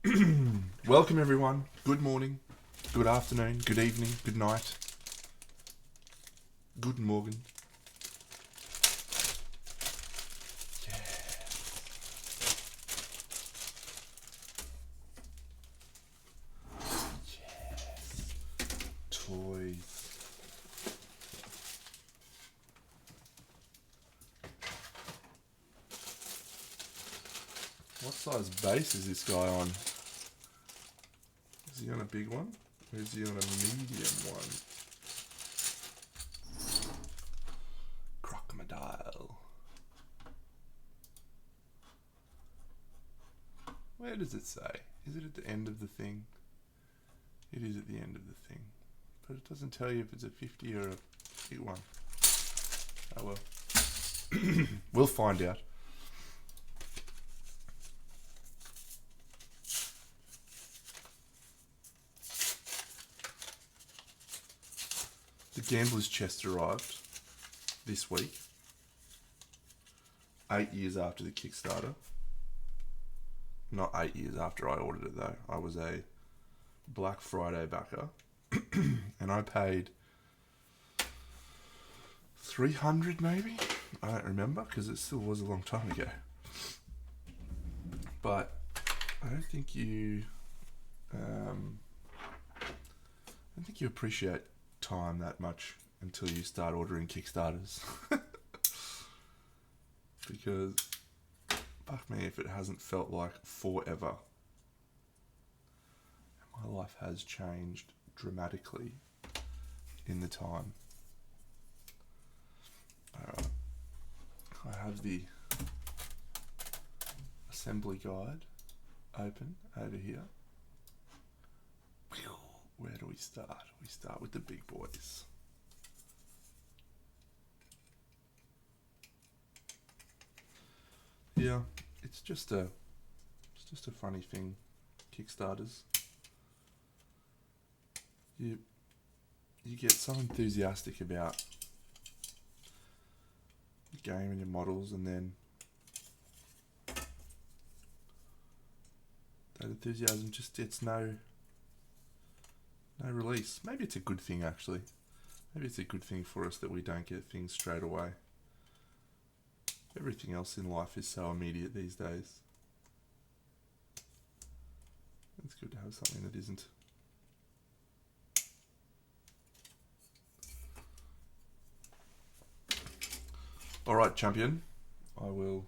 Welcome everyone. Good morning, good afternoon, good evening, good night. Guten Morgen. Yeah. Yes. Toys. What size base is this guy on? Is he on a big one? Or is he on a medium one? Crocodile. Where does it say? Is it at the end of the thing? It is at the end of the thing. But it doesn't tell you if it's a 50 or a big one. Oh well. We'll find out. The Gambler's Chest arrived this week, 8 years after the Kickstarter. Not 8 years after I ordered it though. I was a Black Friday backer and I paid 300 maybe? I don't remember because it still was a long time ago. But I don't think you appreciate time that much until you start ordering Kickstarters. Because fuck me if it hasn't felt like forever. My life has changed dramatically in the time. Alright. I have the assembly guide open over here. Where do we start? We start with the big boys. Yeah, it's just a funny thing. Kickstarters. You get so enthusiastic about the game and your models, and then that enthusiasm just gets no release. Maybe it's a good thing actually. Maybe it's a good thing for us that we don't get things straight away. Everything else in life is so immediate these days. It's good to have something that isn't. Alright, champion. I will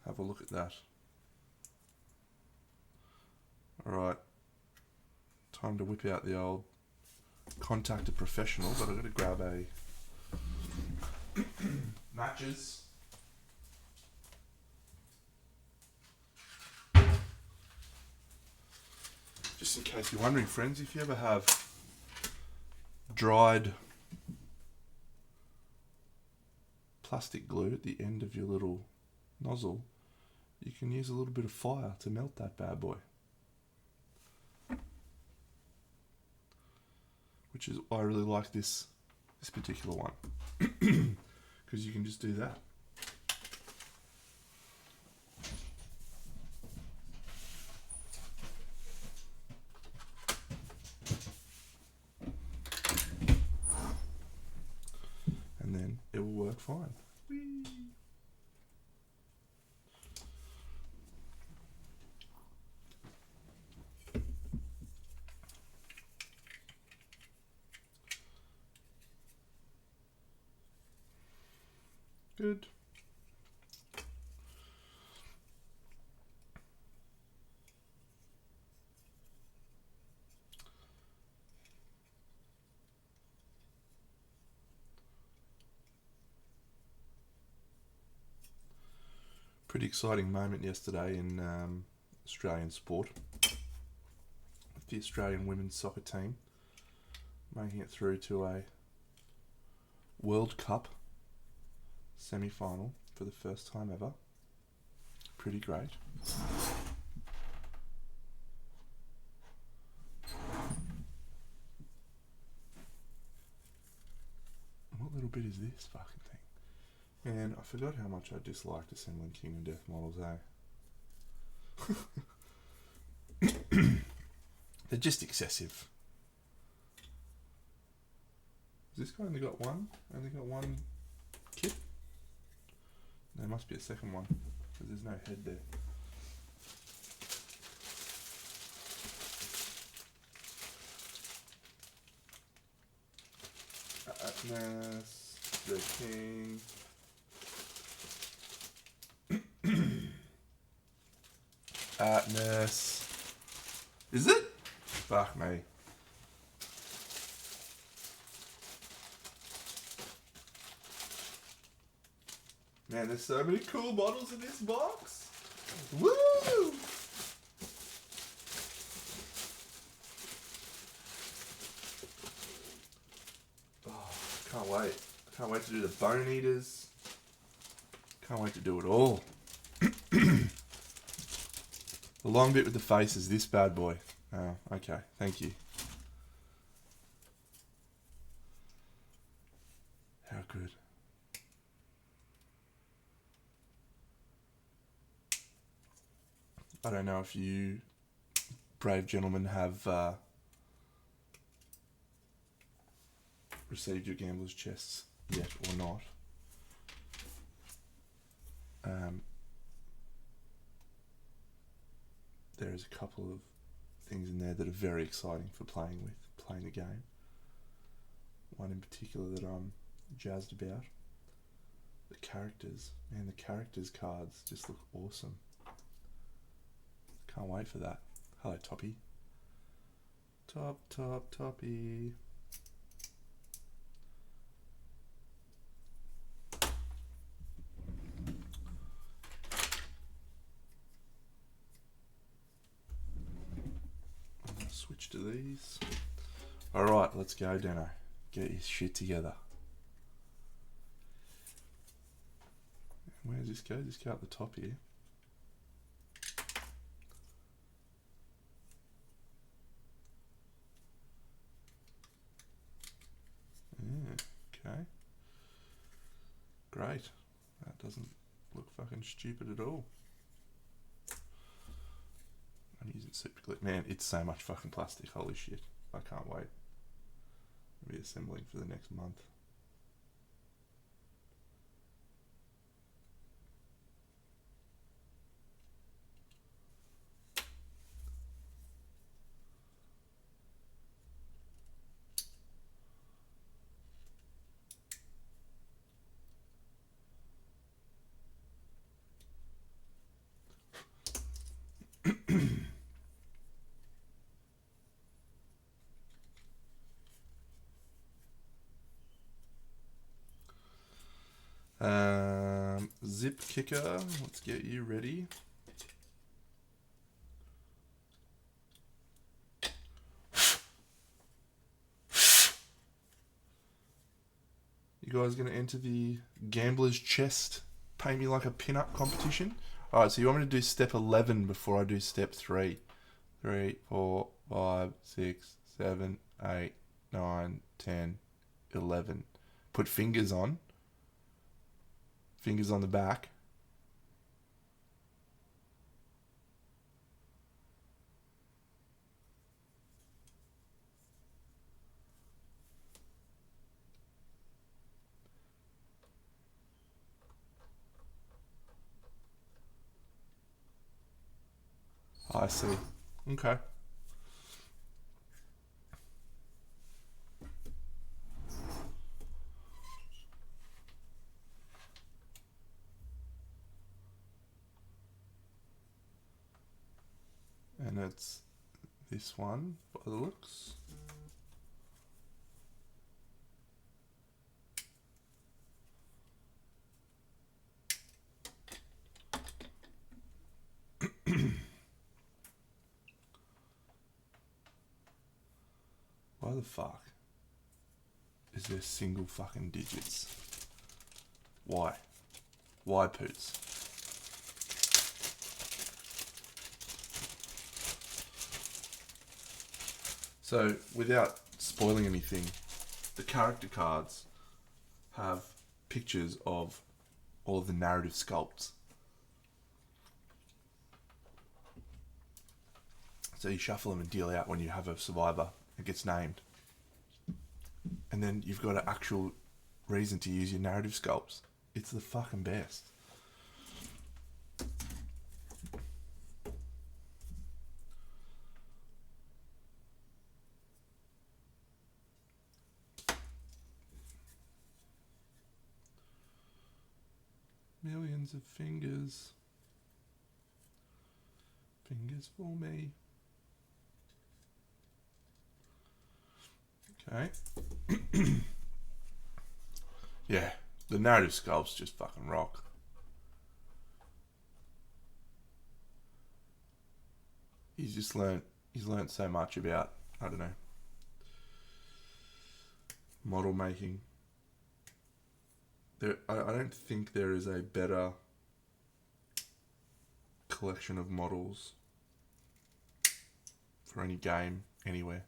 have a look at that. Alright. Time to whip out the old contact a professional, but I've got to grab a matches. Just in case you're wondering, friends, if you ever have dried plastic glue at the end of your little nozzle, you can use a little bit of fire to melt that bad boy. Which is, I really like this particular one. Because you can just do that. And then it will work fine. Whee! Good. Pretty exciting moment yesterday in Australian sport. With the Australian women's soccer team making it through to a World Cup semi-final for the first time ever. Pretty great. What little bit is this fucking thing? Man, I forgot how much I disliked assembling Kingdom Death models, eh? They're just excessive. Has this guy only got one? Only got one kit? There must be a second one, because there's no head there. Atlas, the King. Atlas. Is it? Fuck me. Man, there's so many cool models in this box. Woo! Oh, can't wait. Can't wait to do the Bone Eaters. Can't wait to do it all. The long bit with the face is this bad boy. Oh, okay. Thank you. How good. I don't know if you brave gentlemen have received your gambler's chests yet or not. There is a couple of things in there that are very exciting for playing the game. One in particular that I'm jazzed about. The characters. Man, the characters cards just look awesome. Can't wait for that. Hello, Toppy. Toppy. I'm going to switch to these. Alright, let's go, Dano. Get your shit together. Where does this go? Does this go up the top here? Yeah, okay. Great. That doesn't look fucking stupid at all. I'm using super glue. Man, it's so much fucking plastic. Holy shit. I can't wait. I'll be assembling for the next month. Zip Kicker, let's get you ready. You guys going to enter the Gambler's Chest Pay Me Like a Pin-Up competition? Alright, so you want me to do step 11 before I do step 3. 3, 4, 5, 6, 7, 8, 9, 10, 11. Put fingers on. Fingers on the back. I see. Okay. And it's this one by the looks. Why the fuck is there single fucking digits? Why? Why, Poots? So, without spoiling anything, the character cards have pictures of all of the narrative sculpts. So you shuffle them and deal out when you have a survivor that gets named. And then you've got an actual reason to use your narrative sculpts. It's the fucking best. Millions of fingers. Fingers for me. Okay. Yeah, the narrative sculpts just fucking rock. He's learned so much about, I don't know, model making. I don't think there is a better collection of models for any game anywhere.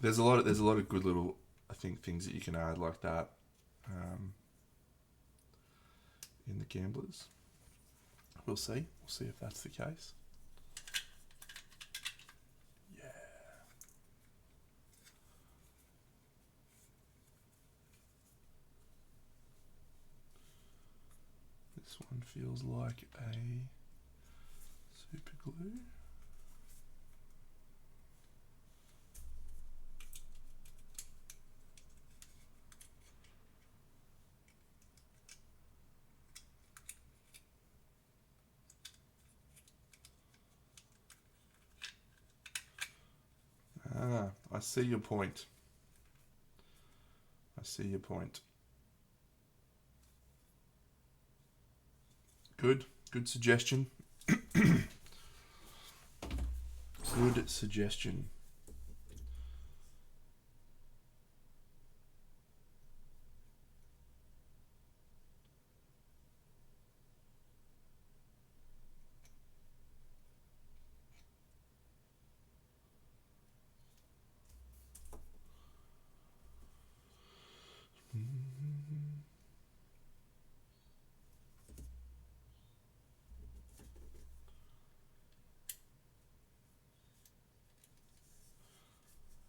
There's a lot of good little, I think, things that you can add like that in the Gamblers. We'll see if that's the case. Yeah. This one feels like a super glue. I see your point. Good suggestion. Good suggestion.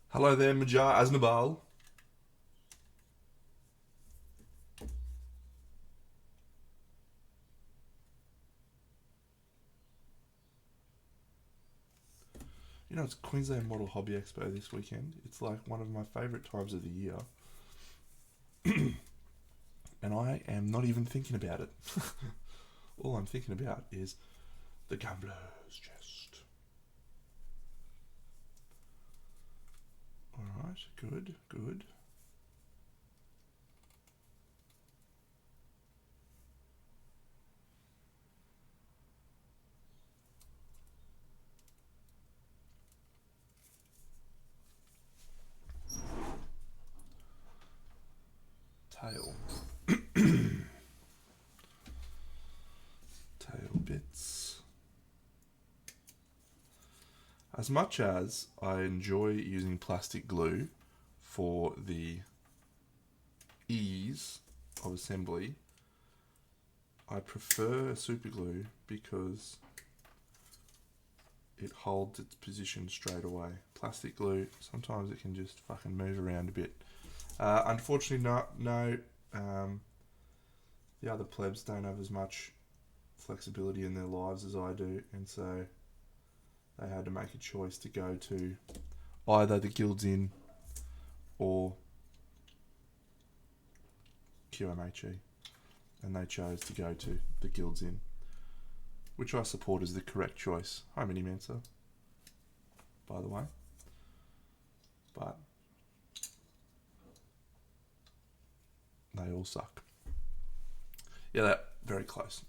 Hello there, Majar Aznabal. You know, it's Queensland Model Hobby Expo this weekend. It's like one of my favourite times of the year. And I am not even thinking about it. All I'm thinking about is the Gambler's Chest. Alright, good. Tail. Tail bits. As much as I enjoy using plastic glue for the ease of assembly, I prefer super glue because it holds its position straight away. Plastic glue, sometimes it can just fucking move around a bit. Unfortunately, no. The other plebs don't have as much flexibility in their lives as I do, and so they had to make a choice to go to either the Guilds Inn or QMHE, and they chose to go to the Guilds Inn, which I support as the correct choice. Hi, Mini Mansa, by the way. But they all suck. Yeah, that very close.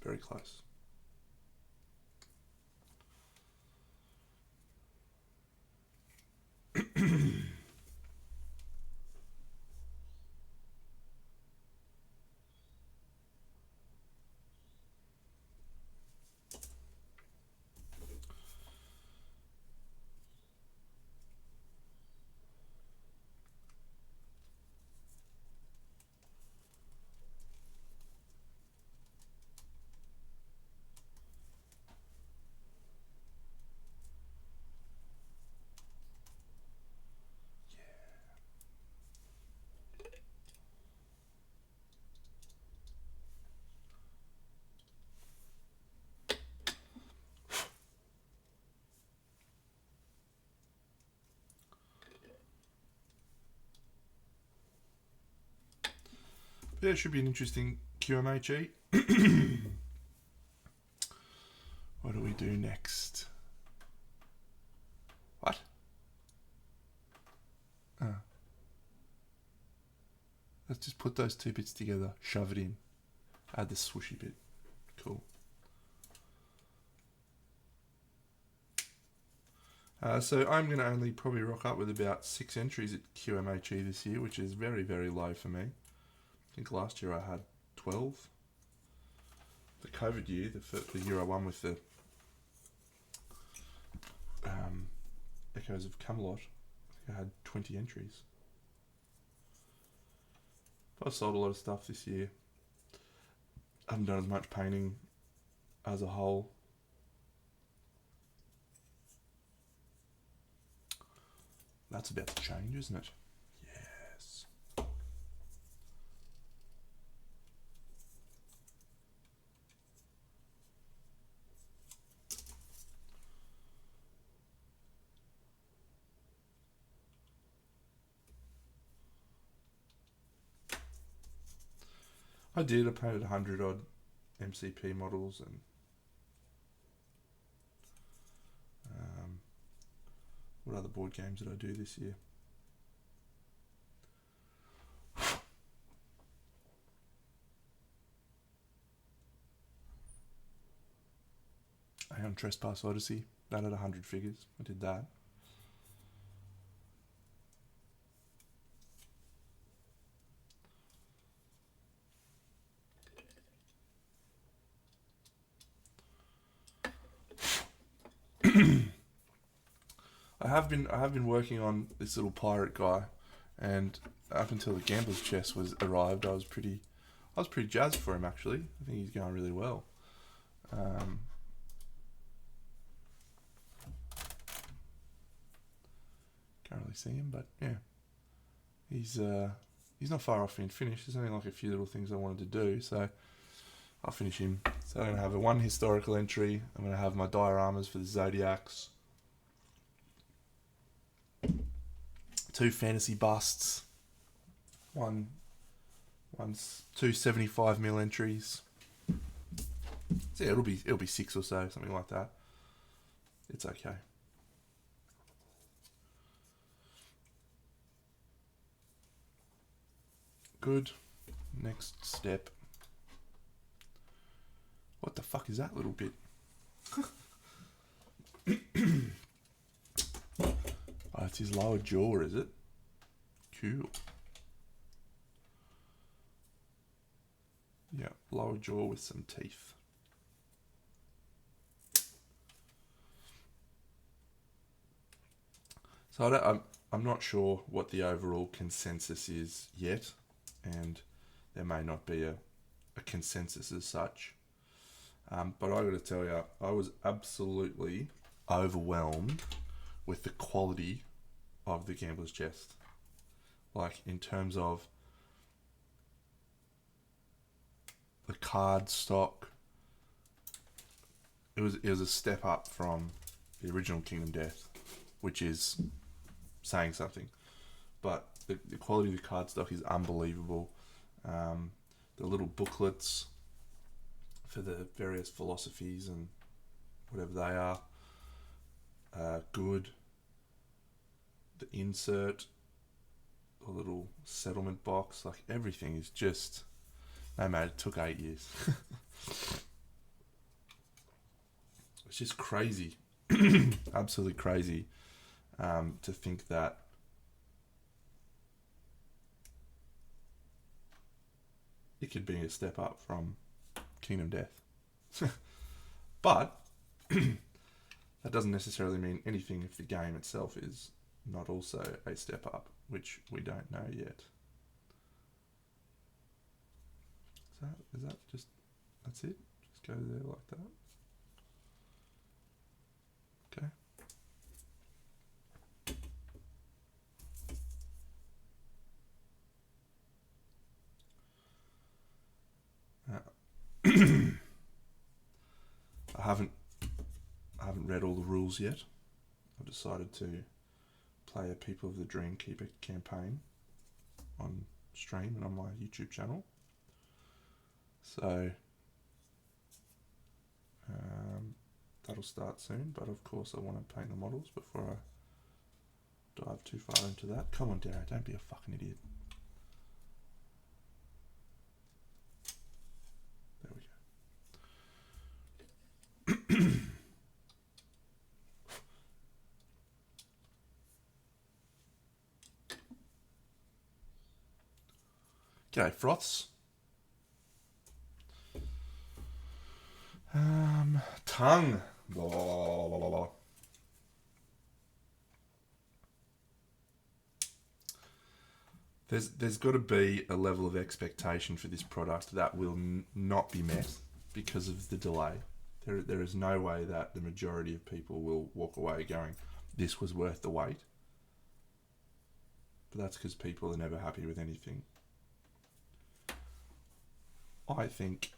Yeah, it should be an interesting QMHE. What do we do next? What? Let's just put those two bits together, shove it in, add the swooshy bit. Cool. So I'm going to only probably rock up with about 6 entries at QMHE this year, which is very, very low for me. I think last year I had 12. The COVID year, the year I won with the Echoes of Camelot, I think I had 20 entries. I've sold a lot of stuff this year. I haven't done as much painting as a whole. That's about to change, isn't it? Yes. I did. I painted 100 odd MCP models and what other board games did I do this year? Aeon Trespass Odyssey. That had 100 figures. I did that. I have been working on this little pirate guy, and up until the Gambler's Chest arrived, I was pretty jazzed for him actually. I think he's going really well. Can't really see him, but yeah, he's not far off being finished. There's only like a few little things I wanted to do, so I'll finish him. So I'm gonna have one historical entry. I'm gonna have my dioramas for the Zodiacs. 2 fantasy busts. One's 2 75mm entries. So yeah, it'll be 6 or so, something like that. It's okay. Good. Next step. What the fuck is that little bit? Oh, it's his lower jaw, is it? Cool. Yeah, lower jaw with some teeth. So I'm not sure what the overall consensus is yet, and there may not be a consensus as such. But I got to tell you, I was absolutely overwhelmed with the quality of the Gambler's Chest. Like, in terms of the card stock, it was a step up from the original Kingdom Death, which is saying something. But the quality of the card stock is unbelievable. The little booklets for the various philosophies and whatever they are, good. The insert, the little settlement box, like everything is just, no mate, it took 8 years. It's just crazy, absolutely crazy, to think that it could be a step up from Kingdom Death. But that doesn't necessarily mean anything if the game itself is not also a step up, which we don't know yet. Is that just, that's it? Just go there like that. Okay. I haven't read all the rules yet. I've decided to play a People of the Dreamkeeper campaign on stream and on my YouTube channel. So that'll start soon, but of course I want to paint the models before I dive too far into that. Come on, Darrow, don't be a fucking idiot. There we go. G'day, Froths. Tongue. Blah, blah, blah, blah. There's got to be a level of expectation for this product that will not be met because of the delay. There is no way that the majority of people will walk away going, this was worth the wait. But that's because people are never happy with anything. I think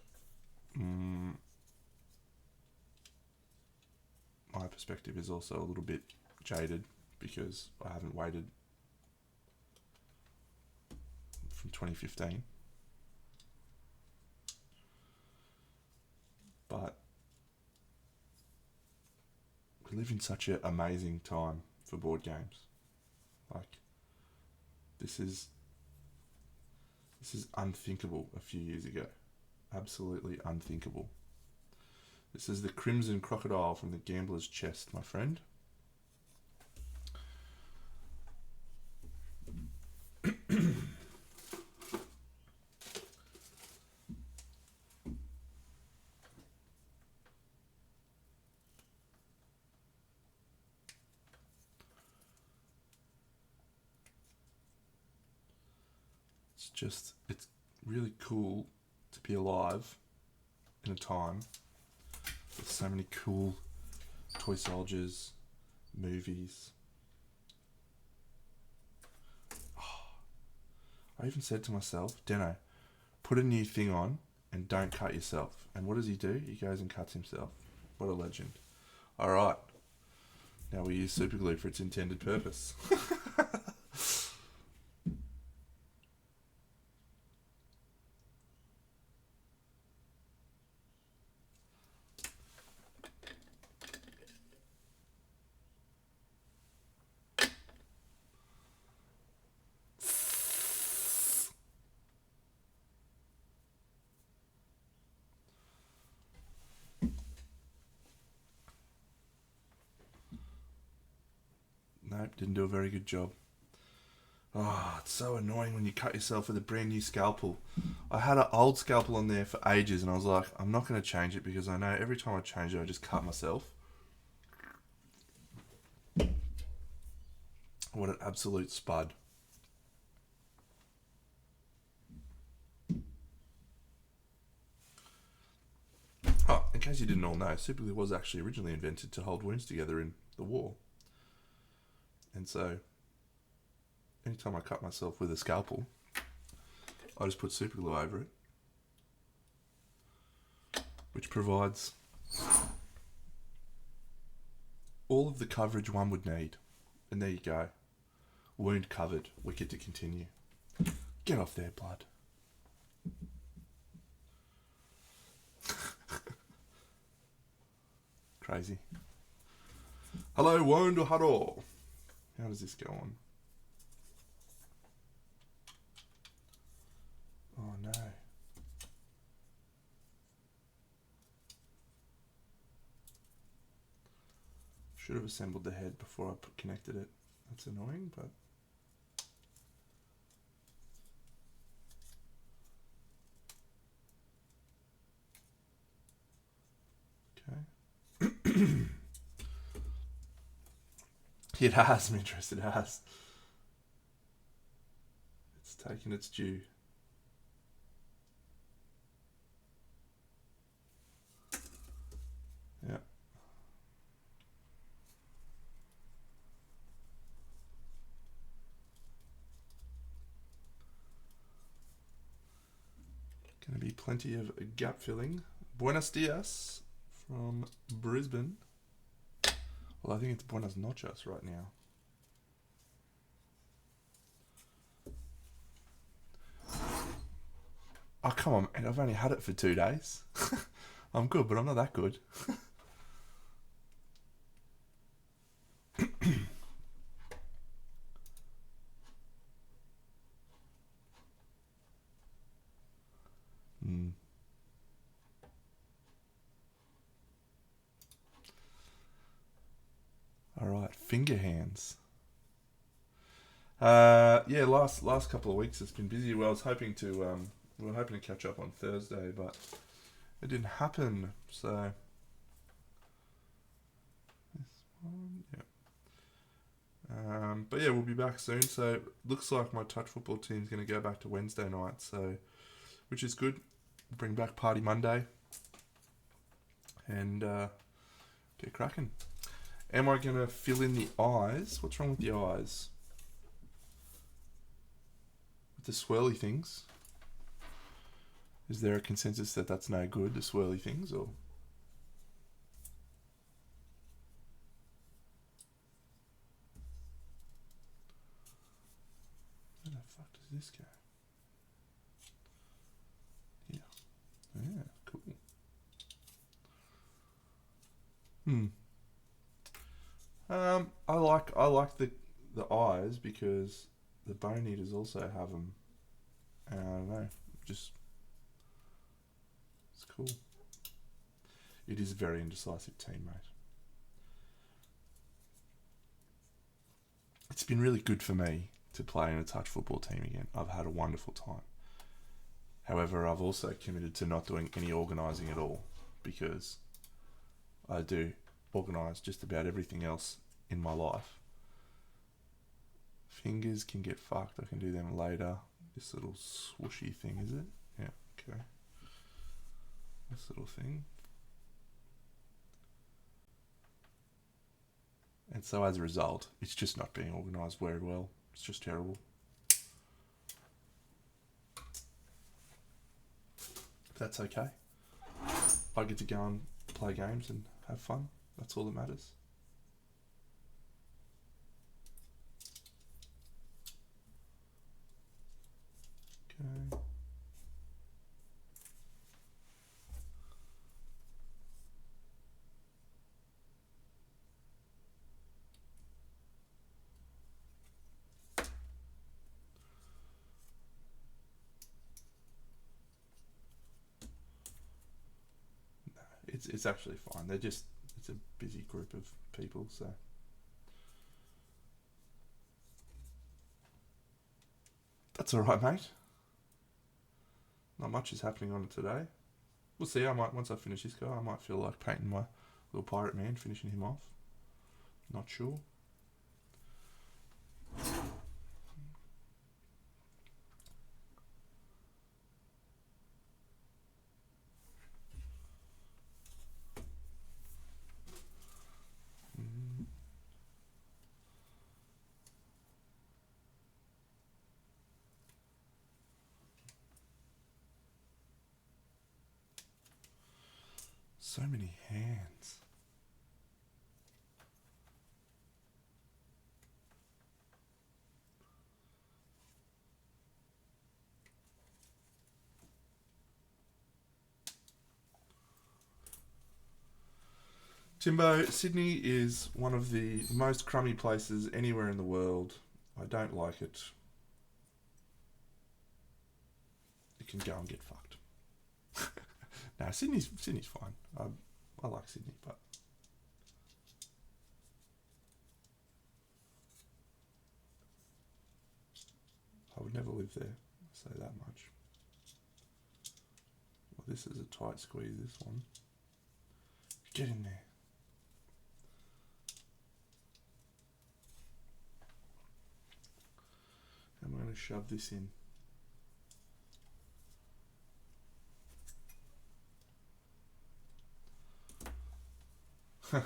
my perspective is also a little bit jaded because I haven't waited from 2015. But we live in such an amazing time for board games. Like, this is unthinkable a few years ago. Absolutely unthinkable. This is the Crimson Crocodile from the Gambler's Chest, my friend. It's really cool to be alive in a time with so many cool toy soldiers, movies. I even said to myself, Deno, put a new thing on and don't cut yourself. And what does he do? He goes and cuts himself. What a legend. Alright. Now we use super glue for its intended purpose. Nope, didn't do a very good job. Oh, it's so annoying when you cut yourself with a brand new scalpel. I had an old scalpel on there for ages and I was like, I'm not going to change it because I know every time I change it, I just cut myself. What an absolute spud. Oh, in case you didn't all know, super glue was actually originally invented to hold wounds together in the war. And so, anytime I cut myself with a scalpel, I just put super glue over it, which provides all of the coverage one would need. And there you go. Wound covered. Wicked to continue. Get off there, blood. Crazy. Hello, Wound or Huddle. How does this go on? Oh no. Should have assembled the head before I connected it. That's annoying, but... Okay. It has, Mitris, it has. It's taken its due. Yeah. Going to be plenty of gap filling. Buenos dias from Brisbane. Well, I think it's Buenos noches right now. Oh, come on, man. I've only had it for 2 days. I'm good, but I'm not that good. Mm. All right, finger hands. Yeah, last couple of weeks it's been busy. Well, I was hoping to we were hoping to catch up on Thursday, but it didn't happen. So this one, yeah. But yeah, we'll be back soon. So looks like my touch football team's going to go back to Wednesday night. So which is good. Bring back Party Monday and get cracking. Am I going to fill in the eyes? What's wrong with the eyes? With the swirly things? Is there a consensus that that's no good, the swirly things, or? Where the fuck does this go? Yeah. Yeah, cool. I like the eyes because the bone eaters also have them. And I don't know, just it's cool. It is a very indecisive team, mate. It's been really good for me to play in a touch football team again. I've had a wonderful time. However, I've also committed to not doing any organising at all because I do organise just about everything else in my life. Fingers can get fucked. I can do them later. This little swooshy thing, is it? Yeah, okay. This little thing. And so as a result, it's just not being organised very well. It's just terrible. That's okay. I get to go and play games and have fun. That's all that matters. Okay. It's actually fine. It's a busy group of people, so that's all right, mate. Not much is happening on it today. We'll see. I might once I finish this guy, I might feel like painting my little pirate man, finishing him off. Not sure. Mm. So many hands. Timbo, Sydney is one of the most crummy places anywhere in the world. I don't like it. You can go and get fucked. Nah, Sydney's fine. I like Sydney, but I would never live there. I'll say that much. Well, this is a tight squeeze, this one. Get in there. And we're going to shove this in. Nah,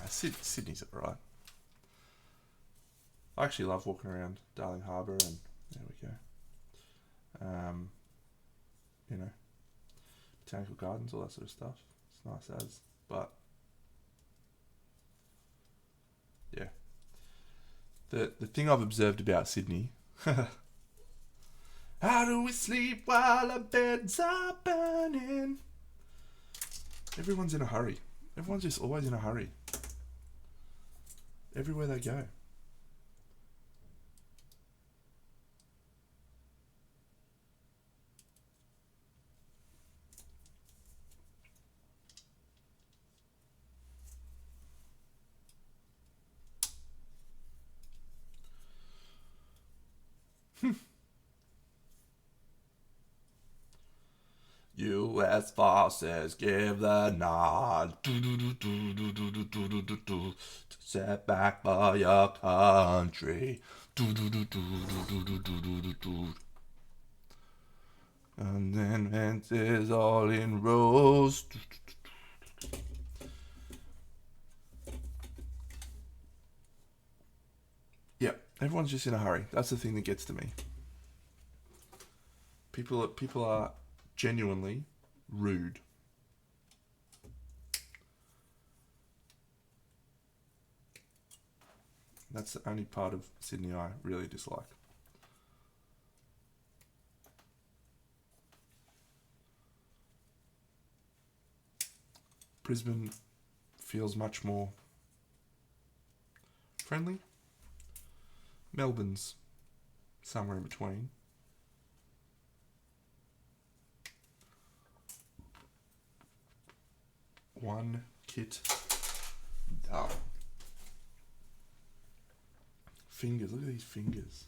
Sydney's alright. I actually love walking around Darling Harbour and there we go. You know, botanical gardens, all that sort of stuff. It's nice as, but yeah. The thing I've observed about Sydney How do we sleep while our beds are burning? Everyone's in a hurry. Everyone's just always in a hurry. Everywhere they go. US forces give the nod. Set back for your country. And then fences all in rows. Yeah, everyone's just in a hurry. That's the thing that gets to me. People are genuinely rude. That's the only part of Sydney I really dislike. Brisbane feels much more friendly. Melbourne's somewhere in between. One kit done. Fingers, look at these fingers.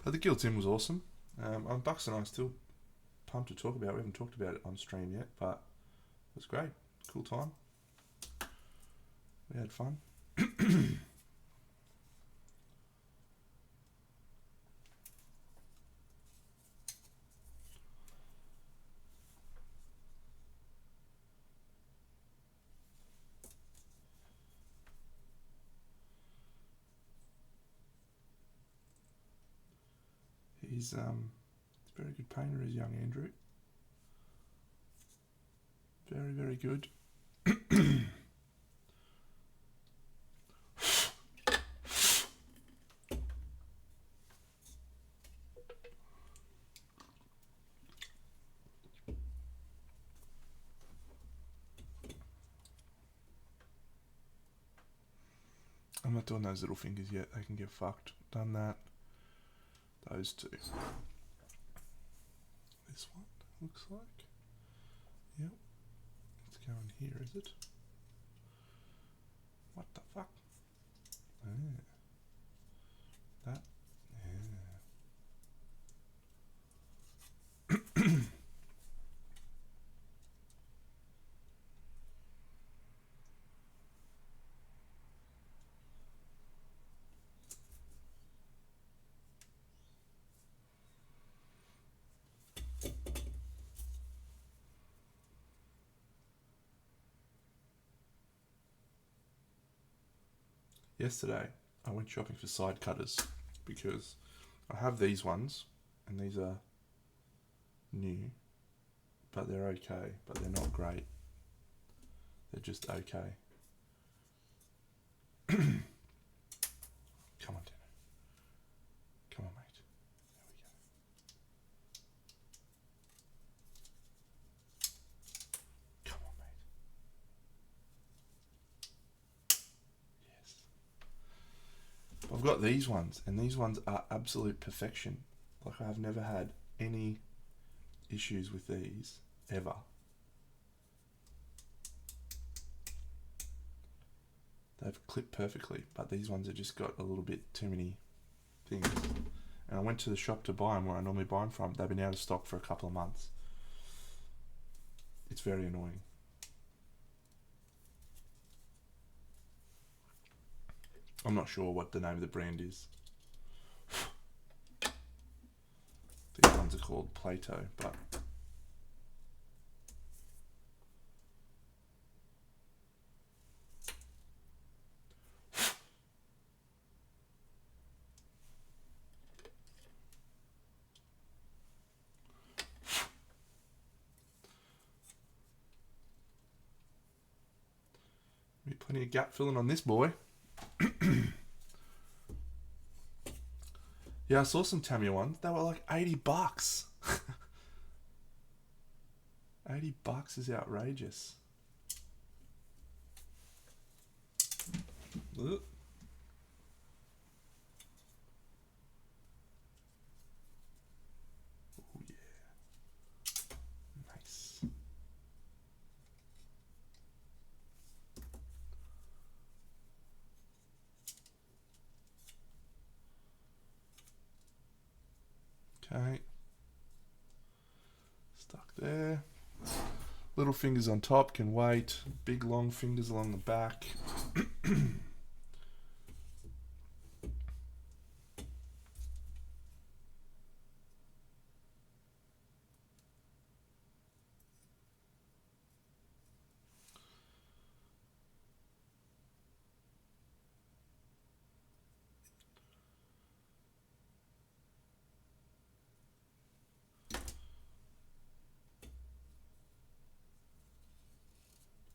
But the Guiltin was awesome. Bucks and I are still pumped to talk about it. We haven't talked about it on stream yet, but it was great. Cool time. We had fun. He's a very good painter, is young Andrew. Very, very good. I'm not doing those little fingers yet. They can get fucked. Done that. Those two. This one looks like. Yep. It's going here, is it? What the fuck? Yeah. That. Yeah. Yesterday, I went shopping for side cutters because I have these ones, and these are new, but they're okay, but they're not great. They're just okay. Come on, Dino. Come on, mate. There we go. Come on, mate. Yes. I've got these ones, and these ones are absolute perfection. Like, I've never had any issues with these ever. They've clipped perfectly, but these ones have just got a little bit too many things. And I went to the shop to buy them where I normally buy them from. They've been out of stock for a couple of months. It's very annoying. I'm not sure what the name of the brand is. These ones are called Plato, but Plenty of gap filling on this boy. Yeah, I saw some Tamiya ones. They were like $80. $80 is outrageous. Ugh. Oh yeah. Nice. Okay. Stuck there. Little fingers on top can wait. Big long fingers along the back.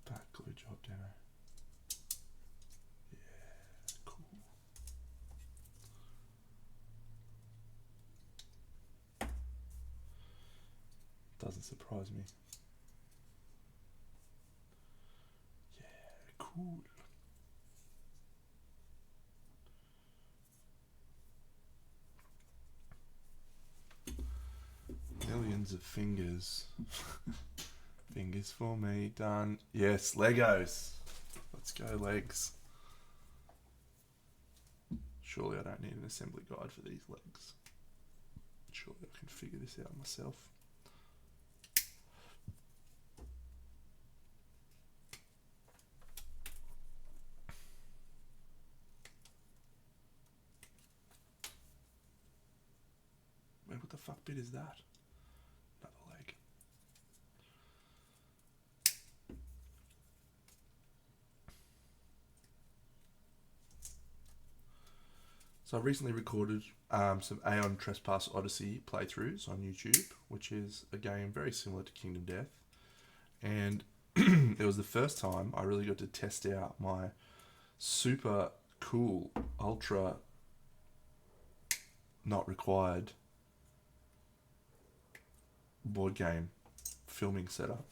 Back glue job, Dano. Yeah, cool. Doesn't surprise me. Yeah, cool. Millions of fingers. Fingers for me, done. Yes, Legos. Let's go, legs. Surely I don't need an assembly guide for these legs. Surely I can figure this out myself. Wait, what the fuck bit is that? Another leg. So I recently recorded some Aeon Trespass Odyssey playthroughs on YouTube, which is a game very similar to Kingdom Death. And it was the first time I really got to test out my super cool, ultra not required board game filming setup.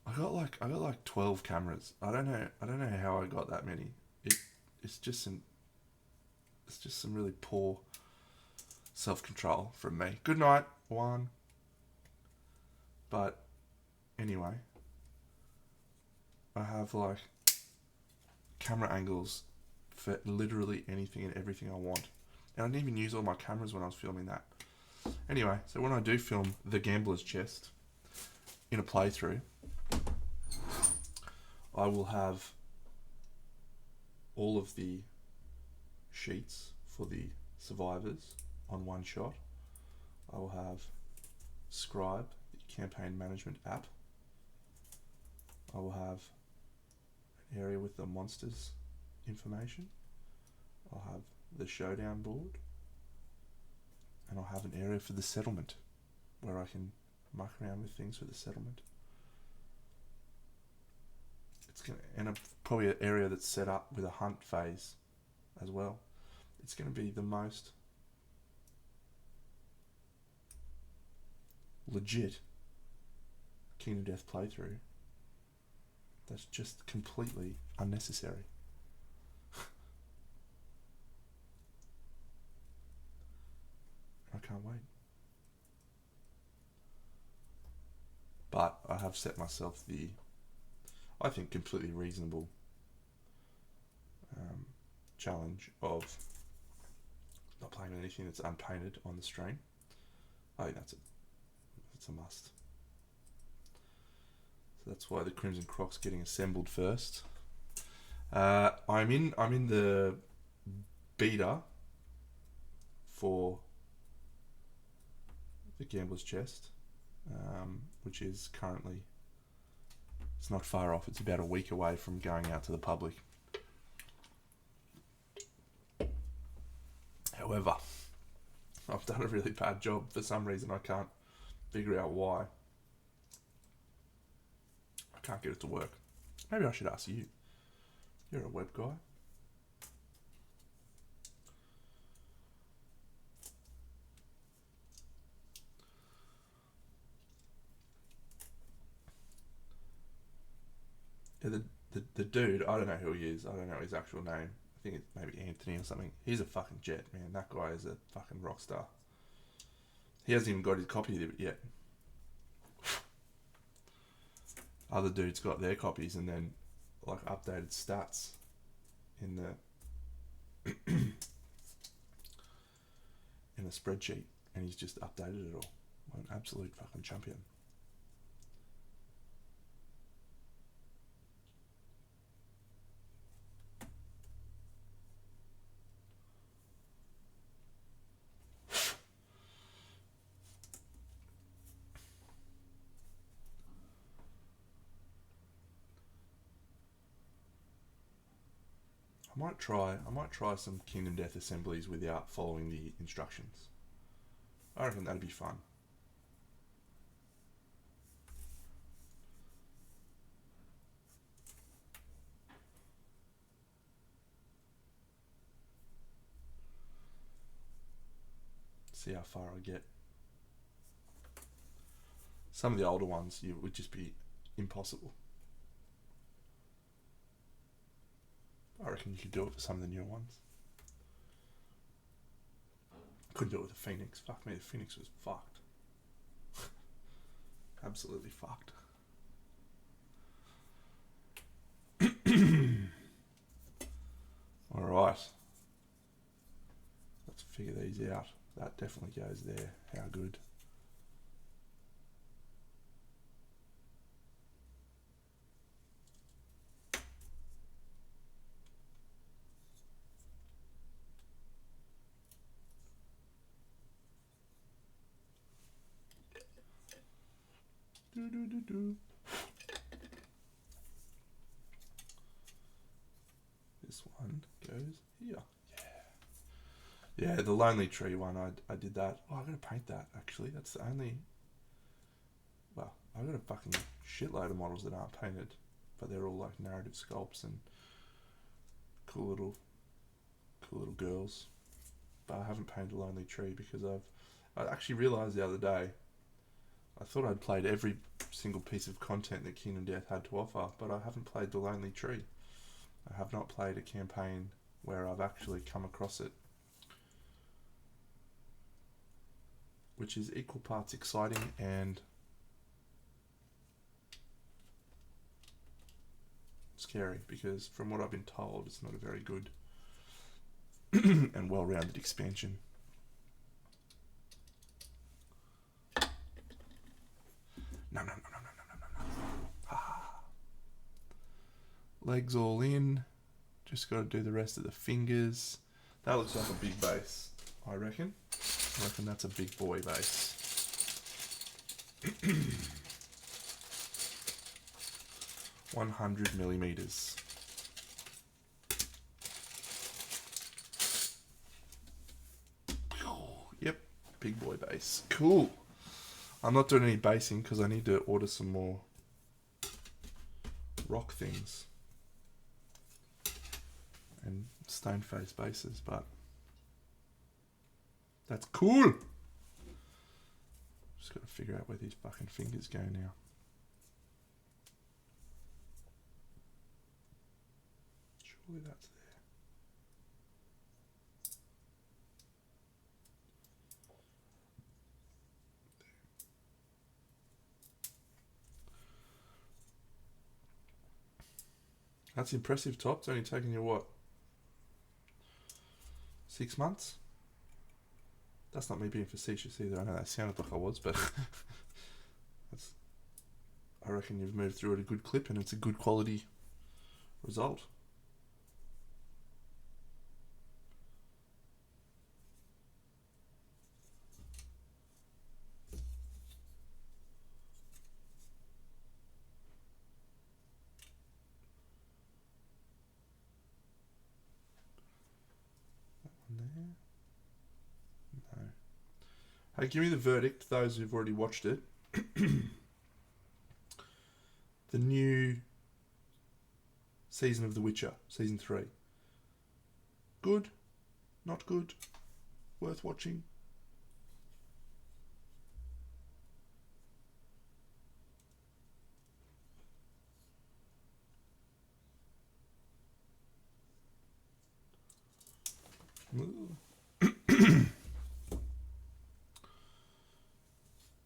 I got like 12 cameras. I don't know how I got that many. It's just some really poor self-control from me. Good night, one. But anyway, I have like camera angles for literally anything and everything I want. And I didn't even use all my cameras when I was filming that. Anyway, so when I do film The Gambler's Chest in a playthrough, I will have all of the sheets for the survivors on one shot. I will have Scribe, the campaign management app. I will have an area with the monsters information. I'll have the showdown board. And I'll have an area for the settlement where I can muck around with things for the settlement. It's going to end up probably an area that's set up with a hunt phase as well. It's going to be the most legit Kingdom Death playthrough that's just completely unnecessary. I can't wait. But I have set myself the, I think, completely reasonable challenge of not playing anything that's unpainted on the stream. I think that's a must. So that's why the Crimson Croc's getting assembled first. I'm in the beta for the Gambler's Chest, which is currently, it's not far off. It's about a week away from going out to the public. However, I've done a really bad job. For some reason, I can't figure out why. I can't get it to work. Maybe I should ask you. You're a web guy. Yeah, the dude, I don't know who he is. I don't know his actual name. I think it's maybe Anthony or something. He's a fucking jet, man. That guy is a fucking rock star. He hasn't even got his copy of it yet. Other dudes got their copies and then like updated stats in the in a spreadsheet, and he's just updated it all. What an absolute fucking champion. I might try some Kingdom Death assemblies without following the instructions. I reckon that'd be fun. See how far I get. Some of the older ones, it would just be impossible. I reckon you could do it for some of the newer ones. Couldn't do it with the Phoenix. Fuck me, the Phoenix was fucked. Absolutely fucked. Alright. Let's figure these out. That definitely goes there. How good. This one goes here. Yeah, the Lonely Tree one, I did that. Oh, I gotta paint that, actually. That's the only... Well, I've got a fucking shitload of models that aren't painted, but they're all like narrative sculpts and cool little girls. But I haven't painted a Lonely Tree because I actually realised the other day, I thought I'd played every single piece of content that Kingdom Death had to offer, but I haven't played the Lonely Tree. I have not played a campaign where I've actually come across it, which is equal parts exciting and scary, because from what I've been told, it's not a very good and well-rounded expansion. No. Legs all in. Just got to do the rest of the fingers. That looks like a big base, I reckon. I reckon that's a big boy base. 100 millimeters. Yep, big boy base. Cool. I'm not doing any basing because I need to order some more rock things and stone face bases, but that's cool. Just got to figure out where these fucking fingers go now. Surely that's there. That's impressive, Top. It's only taken you, what, 6 months? That's not me being facetious either. I know that sounded like I was, but I reckon you've moved through at a good clip and it's a good quality result. No. Hey, give me the verdict, those who've already watched it. The new season of The Witcher, season 3. Good, not good, worth watching.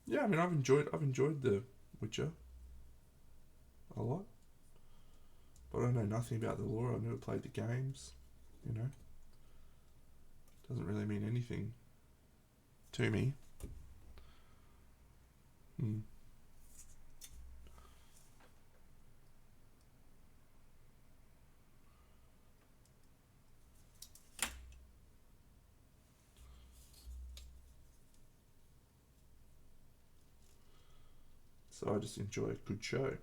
Yeah, I mean, I've enjoyed The Witcher a lot, but I know nothing about the lore. I've never played the games, you know. Doesn't really mean anything to me. So I just enjoy a good show,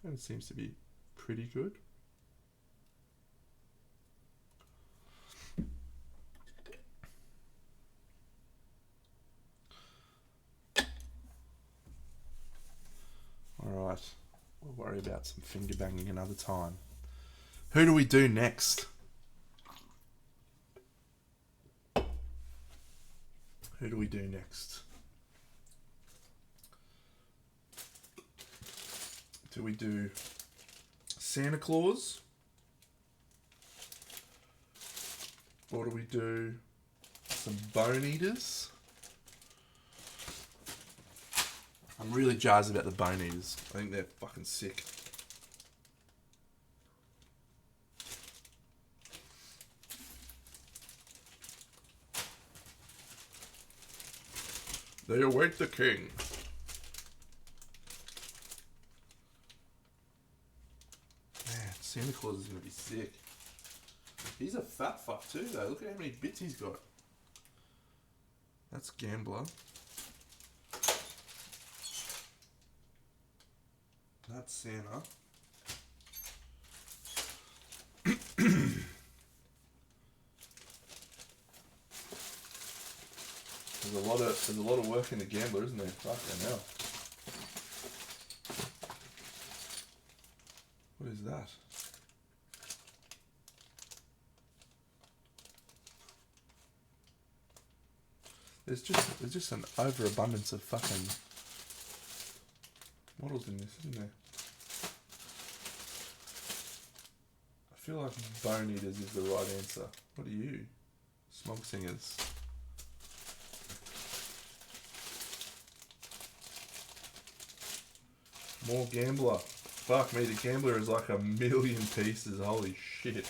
and it seems to be pretty good. Alright, we'll worry about some finger banging another time. Who do we do next? Who do we do next? Do we do Santa Claus? Or do we do some Bone Eaters? I'm really jazzed about the Bone Eaters. I think they're fucking sick. They await the king. Man, Santa Claus is going to be sick. He's a fat fuck too, though. Look at how many bits he's got. That's Gambler. That's Santa. There's a lot of work in the Gambler, isn't there? Fucking hell. What is that? There's just an overabundance of fucking models in this, isn't there? I feel like Bone Eaters is the right answer. What are you? Smog Singers. More Gambler. Fuck me, the Gambler is like 1,000,000 pieces. Holy shit.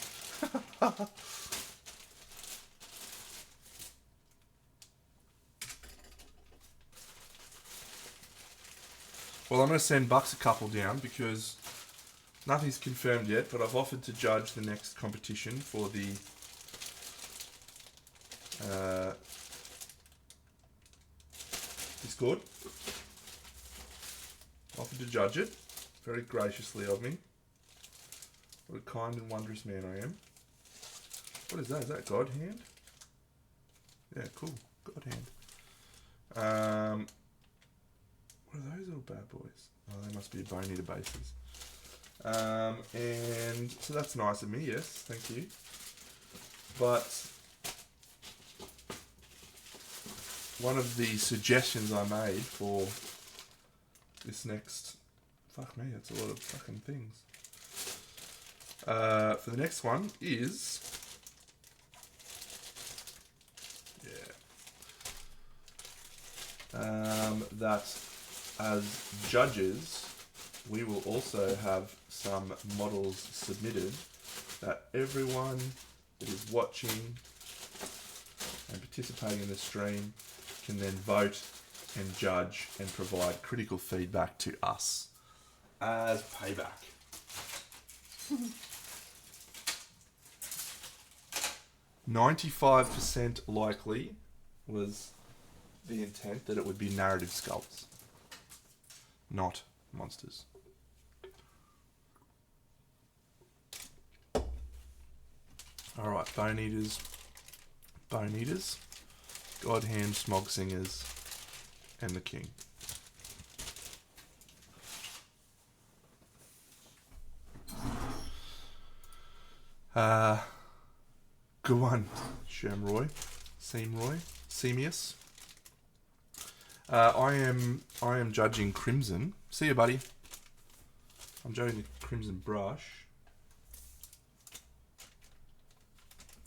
Well, I'm going to send Bucks a couple down because nothing's confirmed yet, but I've offered to judge the next competition for the Discord. Offered to judge it. Very graciously of me. What a kind and wondrous man I am. What is that? Is that God Hand? Yeah, cool. God Hand. What are those little bad boys? Oh, they must be a Bone Eater bases. And so that's nice of me, yes, thank you. But one of the suggestions I made for this next... Fuck me, that's a lot of fucking things. For the next one is... that as judges, we will also have some models submitted that everyone that is watching and participating in the stream can then vote and judge and provide critical feedback to us as payback. 95% likely was the intent that it would be narrative sculpts, not monsters. Alright, Bone Eaters, God Hand, Smog Singers, and the King. Good one, Shamroy. Seamroy. Semius. I am judging Crimson. See you, buddy. I'm judging the Crimson Brush.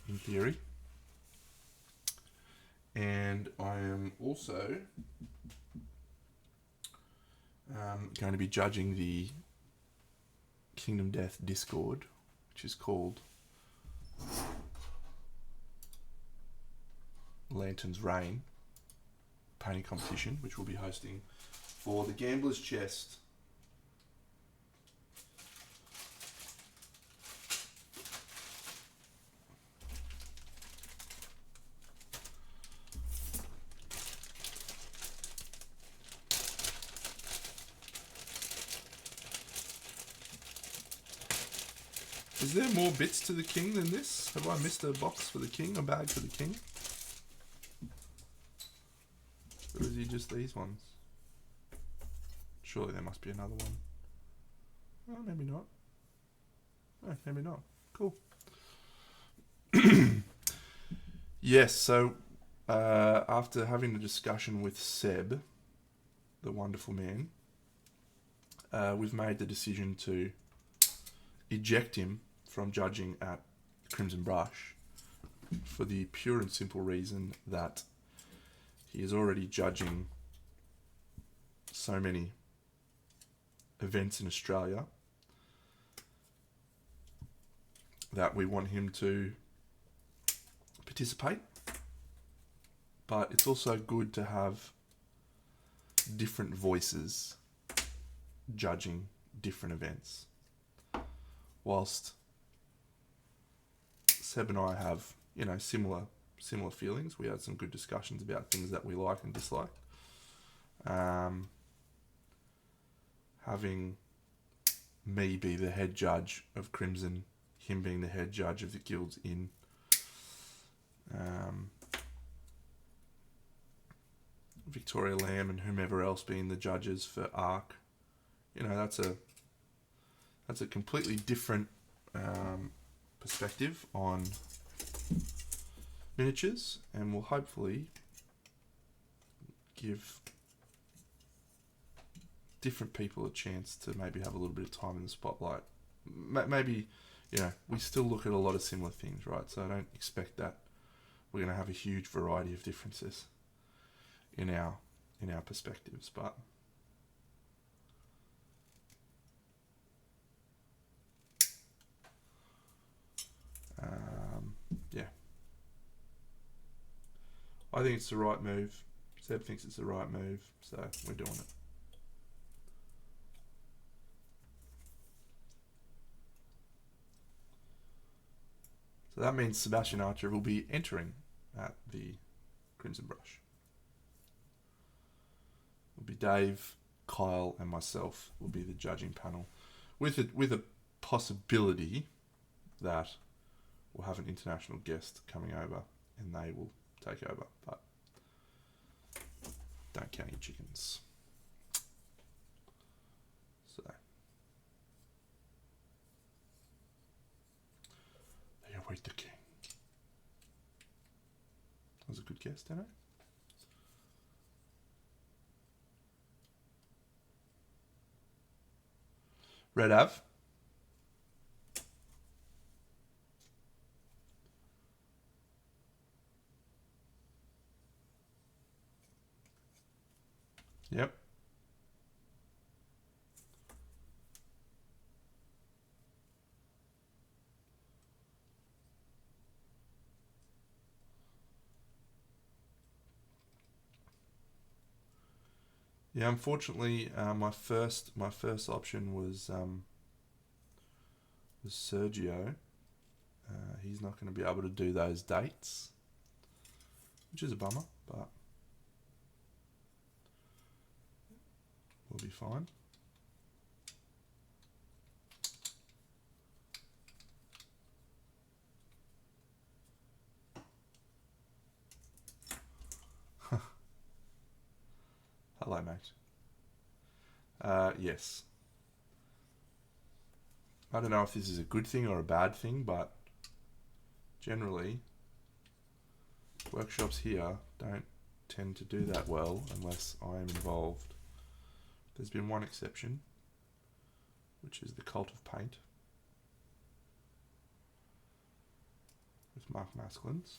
In theory. And I am also going to be judging the Kingdom Death Discord, which is called Lantern's Reign painting competition, which we'll be hosting for the Gambler's Chest. Is there more bits to the king than this? Have I missed a box for the king, a bag for the king? Or is he just these ones? Surely there must be another one. Oh, maybe not. Oh, maybe not. Cool. Yes, so after having a discussion with Seb, the wonderful man, we've made the decision to eject him from judging at Crimson Brush for the pure and simple reason that he is already judging so many events in Australia that we want him to participate. But it's also good to have different voices judging different events. Whilst Seb and I have, similar feelings. We had some good discussions about things that we like and dislike. Having me be the head judge of Crimson, him being the head judge of the guilds in Victoria Lamb, and whomever else being the judges for Arc. That's a completely different perspective on miniatures, and will hopefully give different people a chance to maybe have a little bit of time in the spotlight. Maybe, we still look at a lot of similar things, right? So I don't expect that we're going to have a huge variety of differences in our perspectives, but yeah, I think it's the right move. Seb thinks it's the right move, so we're doing it. So that means Sebastian Archer will be entering at the Crimson Brush. It'll be Dave, Kyle, and myself will be the judging panel, with a possibility that we'll have an international guest coming over and they will take over, but don't count your chickens. So they await the king. That was a good guess, didn't it? Red Ave. Yep. Yeah, unfortunately, my first option was Sergio. He's not going to be able to do those dates, which is a bummer, but we'll be fine. Hello, mate. Yes. I don't know if this is a good thing or a bad thing, but generally, workshops here don't tend to do that well unless I am involved. There's been one exception, which is the Cult of Paint with Mark Masklins.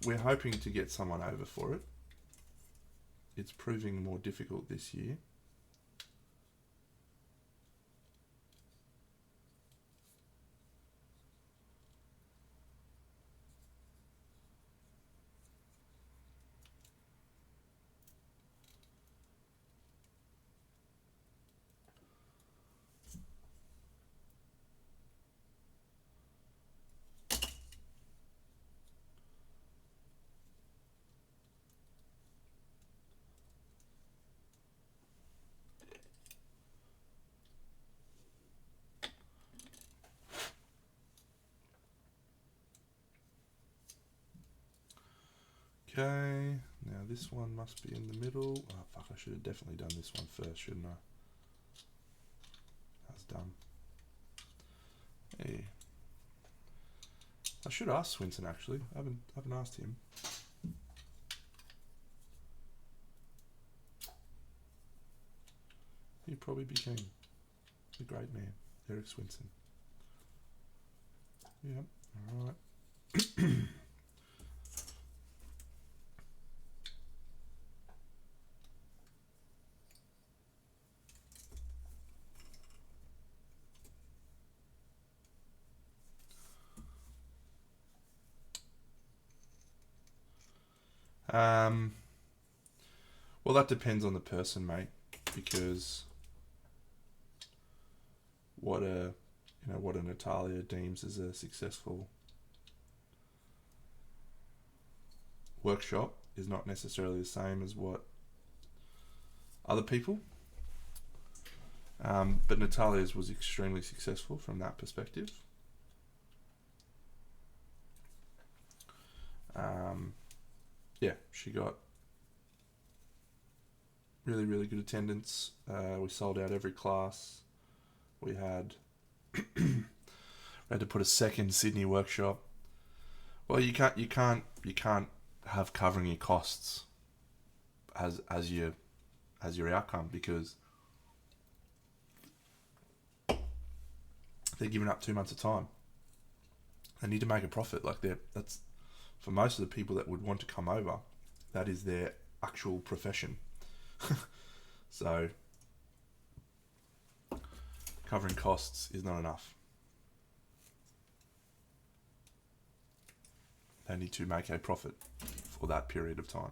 We're hoping to get someone over for it. It's proving more difficult this year. Okay, now this one must be in the middle. Oh fuck, I should have definitely done this one first, shouldn't I? That's dumb. Hey. I should ask Swinson actually. I haven't asked him. He'd probably be keen. The great man, Eric Swinson. Yep, alright. Well, that depends on the person, mate, because what a Natalia deems as a successful workshop is not necessarily the same as what other people. But Natalia's was extremely successful from that perspective. Yeah, she got really, really good attendance. We sold out every class. We had to put a second Sydney workshop. Well, you can't have covering your costs as your outcome, because they're giving up 2 months of time. They need to make a profit. Like that's for most of the people that would want to come over, that is their actual profession. So covering costs is not enough. They need to make a profit for that period of time.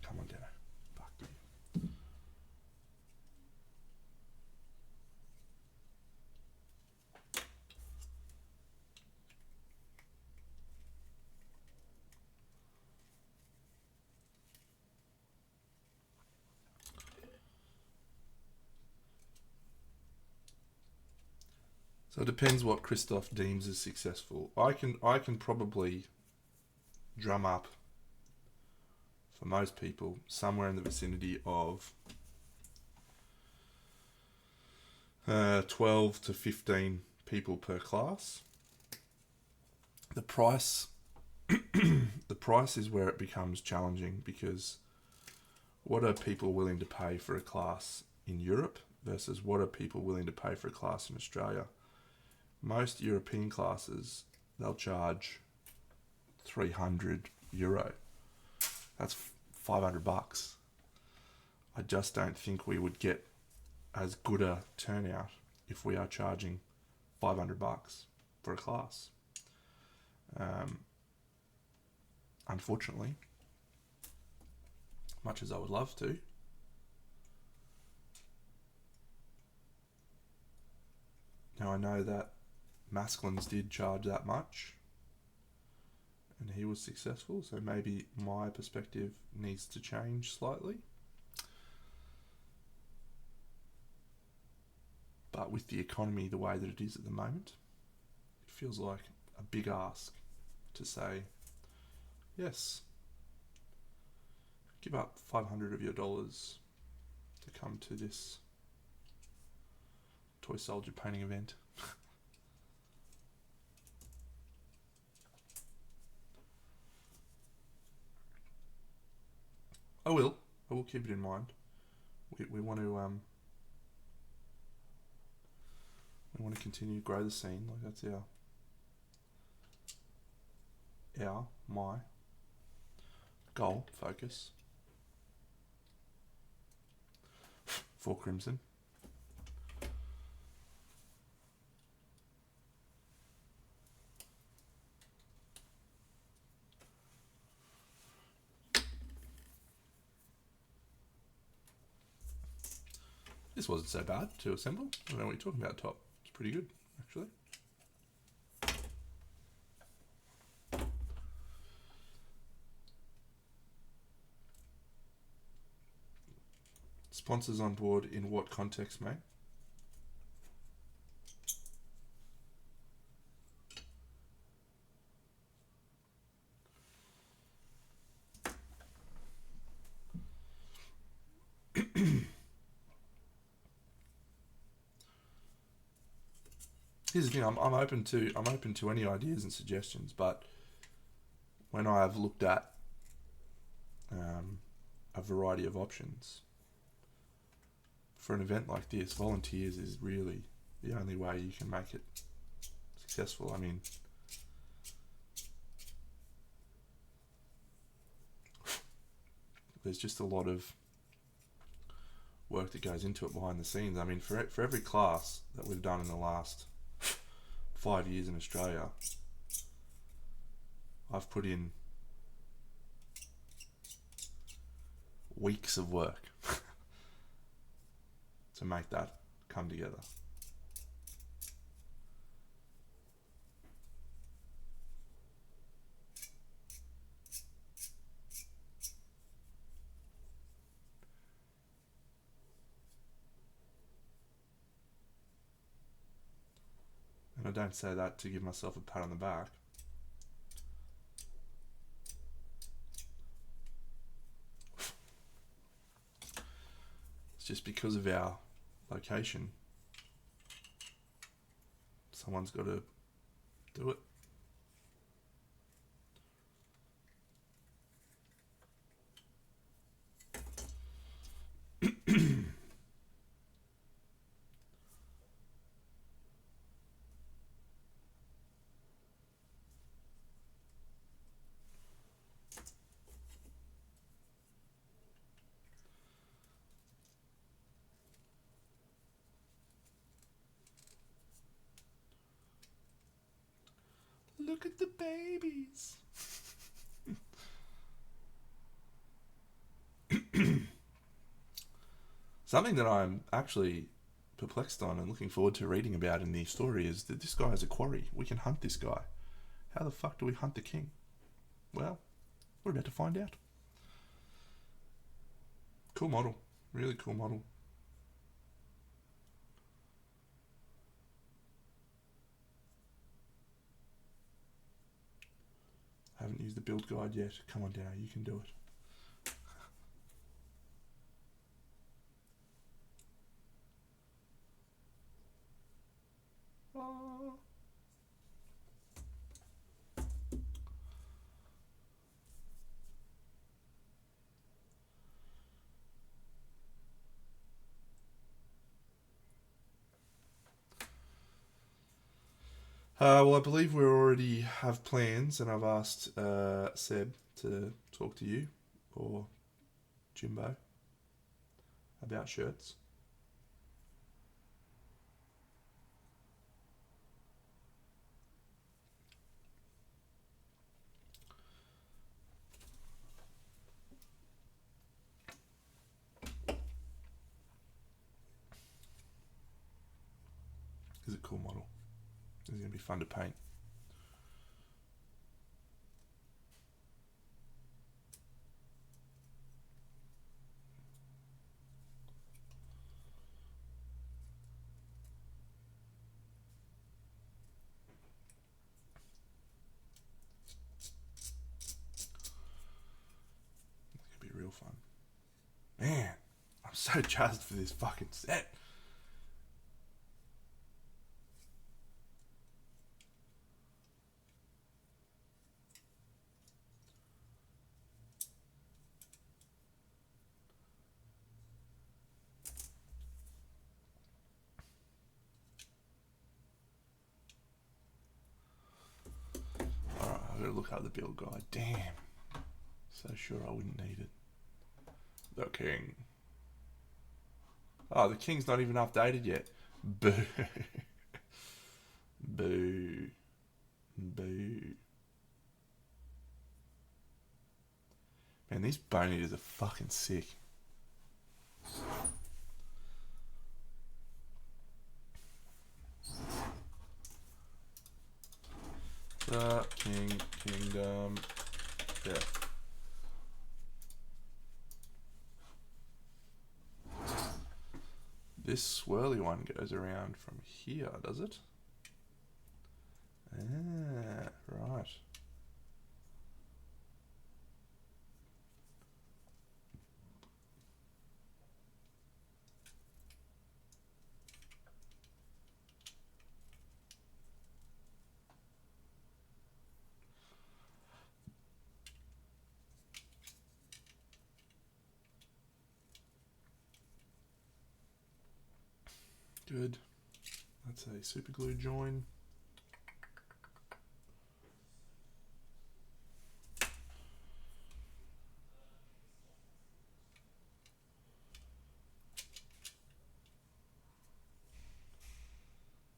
Come on, Dano. Fuck you. So it depends what Christoph deems as successful. I can probably drum up, for most people, somewhere in the vicinity of 12 to 15 people per class. The price is where it becomes challenging, because what are people willing to pay for a class in Europe versus what are people willing to pay for a class in Australia? Most European classes, they'll charge €300. That's $500. I just don't think we would get as good a turnout if we are charging $500 for a class. Unfortunately, much as I would love to. Now I know that Masklins did charge that much and he was successful, so maybe my perspective needs to change slightly. But with the economy the way that it is at the moment, it feels like a big ask to say, yes, give up 500 of your dollars to come to this toy soldier painting event. I will keep it in mind. We want to continue to grow the scene. Like, that's my goal, focus for Crimson. This wasn't so bad to assemble. I don't know what you're talking about, Top. It's pretty good, actually. Sponsors on board in what context, mate? Here's the thing. I'm open to any ideas and suggestions, but when I have looked at a variety of options for an event like this, volunteers is really the only way you can make it successful. I mean, there's just a lot of work that goes into it behind the scenes. I mean, for every class that we've done in the last 5 years in Australia, I've put in weeks of work to make that come together. And I don't say that to give myself a pat on the back. It's just because of our location. Someone's got to do it. Look at the babies. Something that I'm actually perplexed on and looking forward to reading about in the story is that this guy has a quarry. We can hunt this guy. How the fuck do we hunt the king? Well, we're about to find out. Cool model. Really cool model. Haven't used the build guide yet. Come on, Dow, you can do it. Oh. Well, I believe we already have plans, and I've asked Seb to talk to you or Jimbo about shirts. It's a cool model. It's going to be fun to paint. It's going to be real fun. Man, I'm so jazzed for this fucking set. Alright, I've got to look up the build guide. Damn. So sure I wouldn't need it. The king. Oh, the king's not even updated yet. Boo. Boo. Boo. Man, these bone eaters are fucking sick. The kingdom. Yeah. This swirly one goes around from here, does it? Ah, right. Good. That's a super glue join.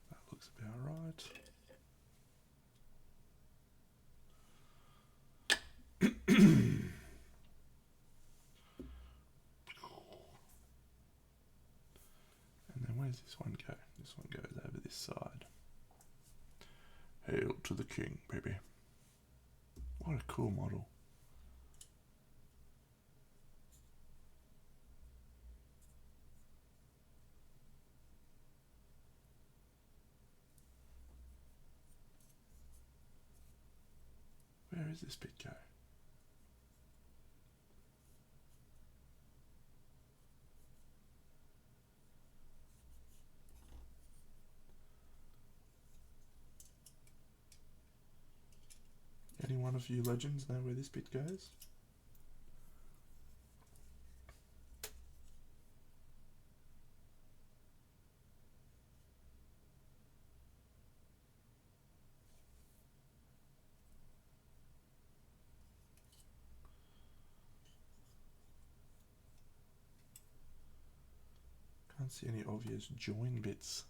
That looks about right. And then where's this one go? This one goes over this side. Hail to the king, baby. What a cool model. Where is this bit go? Any one of you legends know where this bit goes? Can't see any obvious join bits.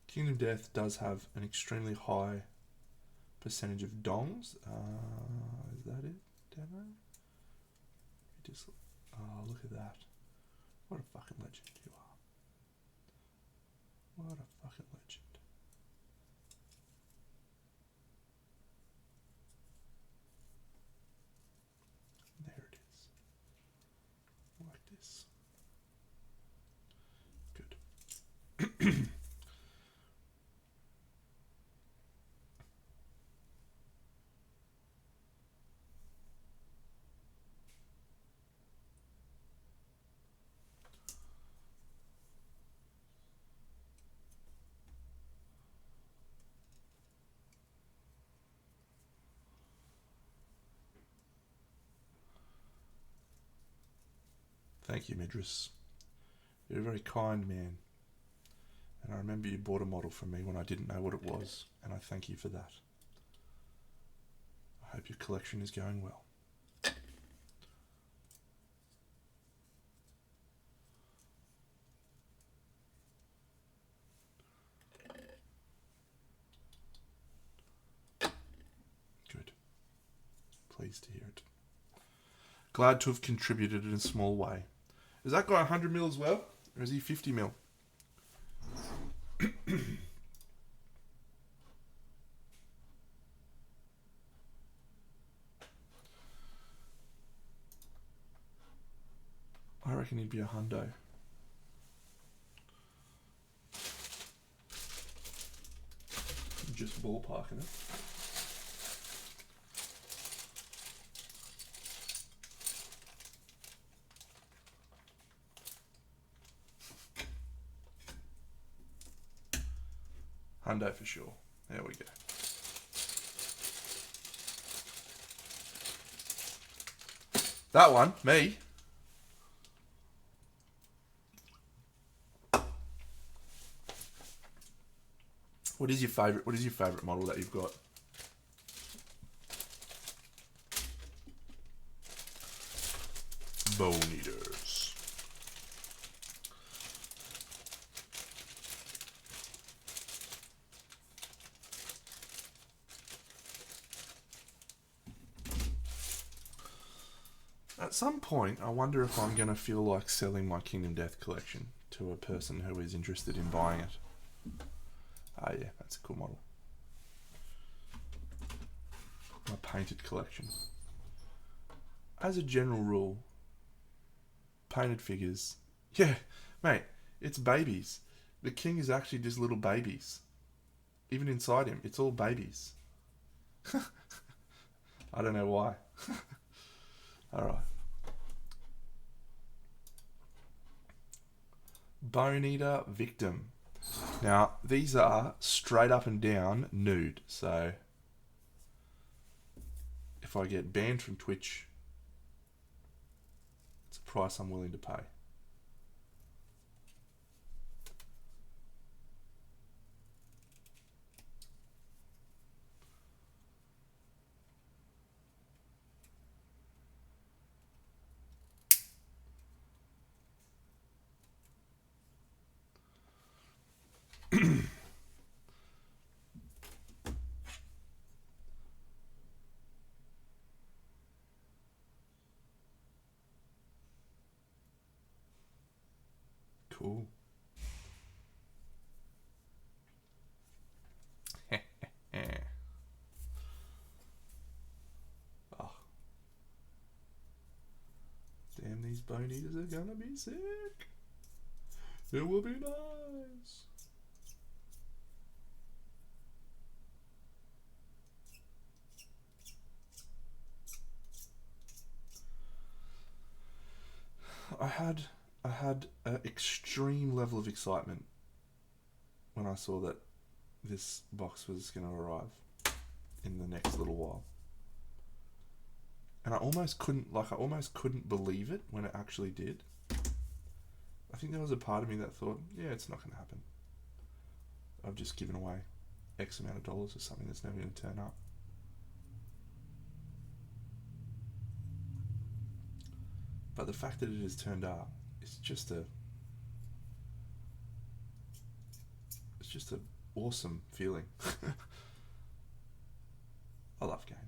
Kingdom Death does have an extremely high percentage of dongs. Is that it? Demo? Just, oh, look at that. What a fucking legend you are. What a fucking legend. There it is. Like this. Good. Thank you, Midris. You're a very kind man. And I remember you bought a model from me when I didn't know what it was, and I thank you for that. I hope your collection is going well. Good. pleased to hear it. Glad to have contributed in a small way. Is that guy 100 mil as well? Or is he 50 mil? I reckon he'd be a hundo. Just ballparking it. Hundo for sure. There we go. That one, me. What is your favourite model that you've got? Bone Eaters. At some point, I wonder if I'm going to feel like selling my Kingdom Death collection to a person who is interested in buying it. Ah, yeah, that's a cool model. My painted collection. As a general rule, painted figures, yeah, mate, it's babies. The king is actually just little babies. Even inside him, it's all babies. I don't know why. Alright. Bone Eater Victim. Now, these are straight up and down nude, so if I get banned from Twitch, it's a price I'm willing to pay. Cool. Oh. Damn, these Bone Eaters are gonna be sick. It will be nice. I had an extreme level of excitement when I saw that this box was going to arrive in the next little while. And I almost couldn't believe it when it actually did. I think there was a part of me that thought, yeah, it's not going to happen. I've just given away X amount of dollars for something that's never going to turn up. But the fact that it has turned up, it's just an awesome feeling. I love games.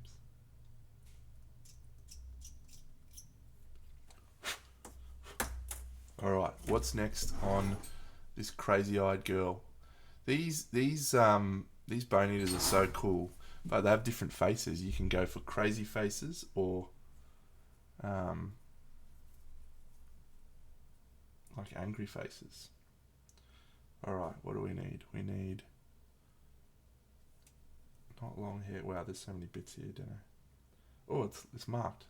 Alright, what's next on this crazy-eyed girl? These Bone Eaters are so cool, but they have different faces. You can go for crazy faces or like angry faces. Alright, what do we need? We need not long hair. Wow, there's so many bits here, don't I? Oh, it's marked.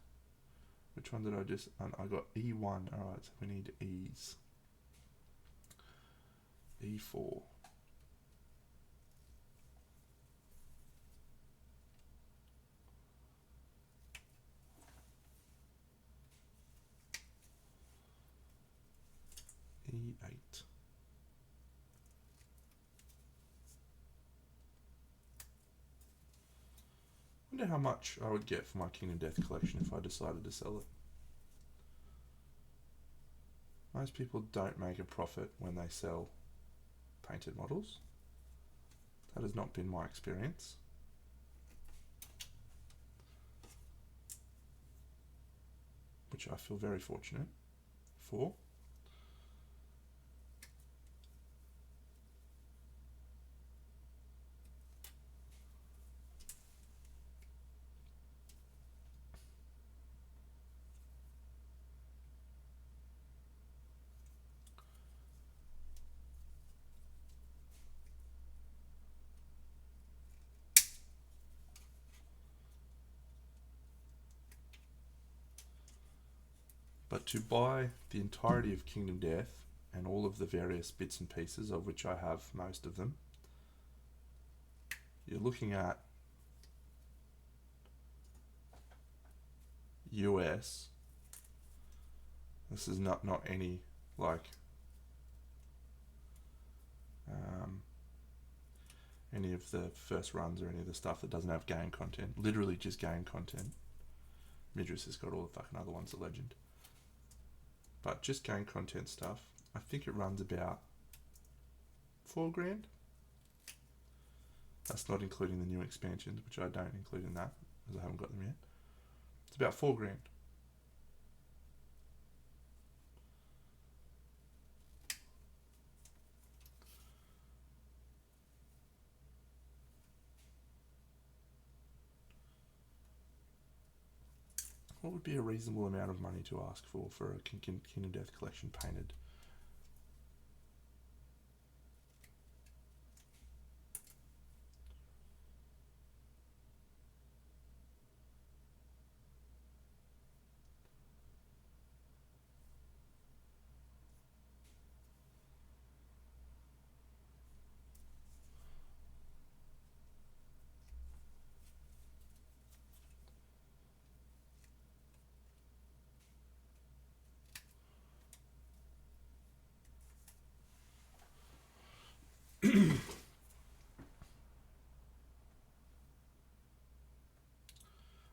Which one did I just... I got E1. Alright, so we need E's. E4. E8. I wonder how much I would get for my Kingdom Death collection if I decided to sell it. Most people don't make a profit when they sell painted models. That has not been my experience. which I feel very fortunate for. But to buy the entirety of Kingdom Death and all of the various bits and pieces, of which I have most of them, you're looking at US. This is not any like any of the first runs or any of the stuff that doesn't have game content. Literally just game content. Midris has got all the fucking other ones, a legend. But just game content stuff, I think it runs about $4,000. That's not including the new expansions, which I don't include in that, because I haven't got them yet. It's about $4,000. What would be a reasonable amount of money to ask for a Kingdom Death collection painted?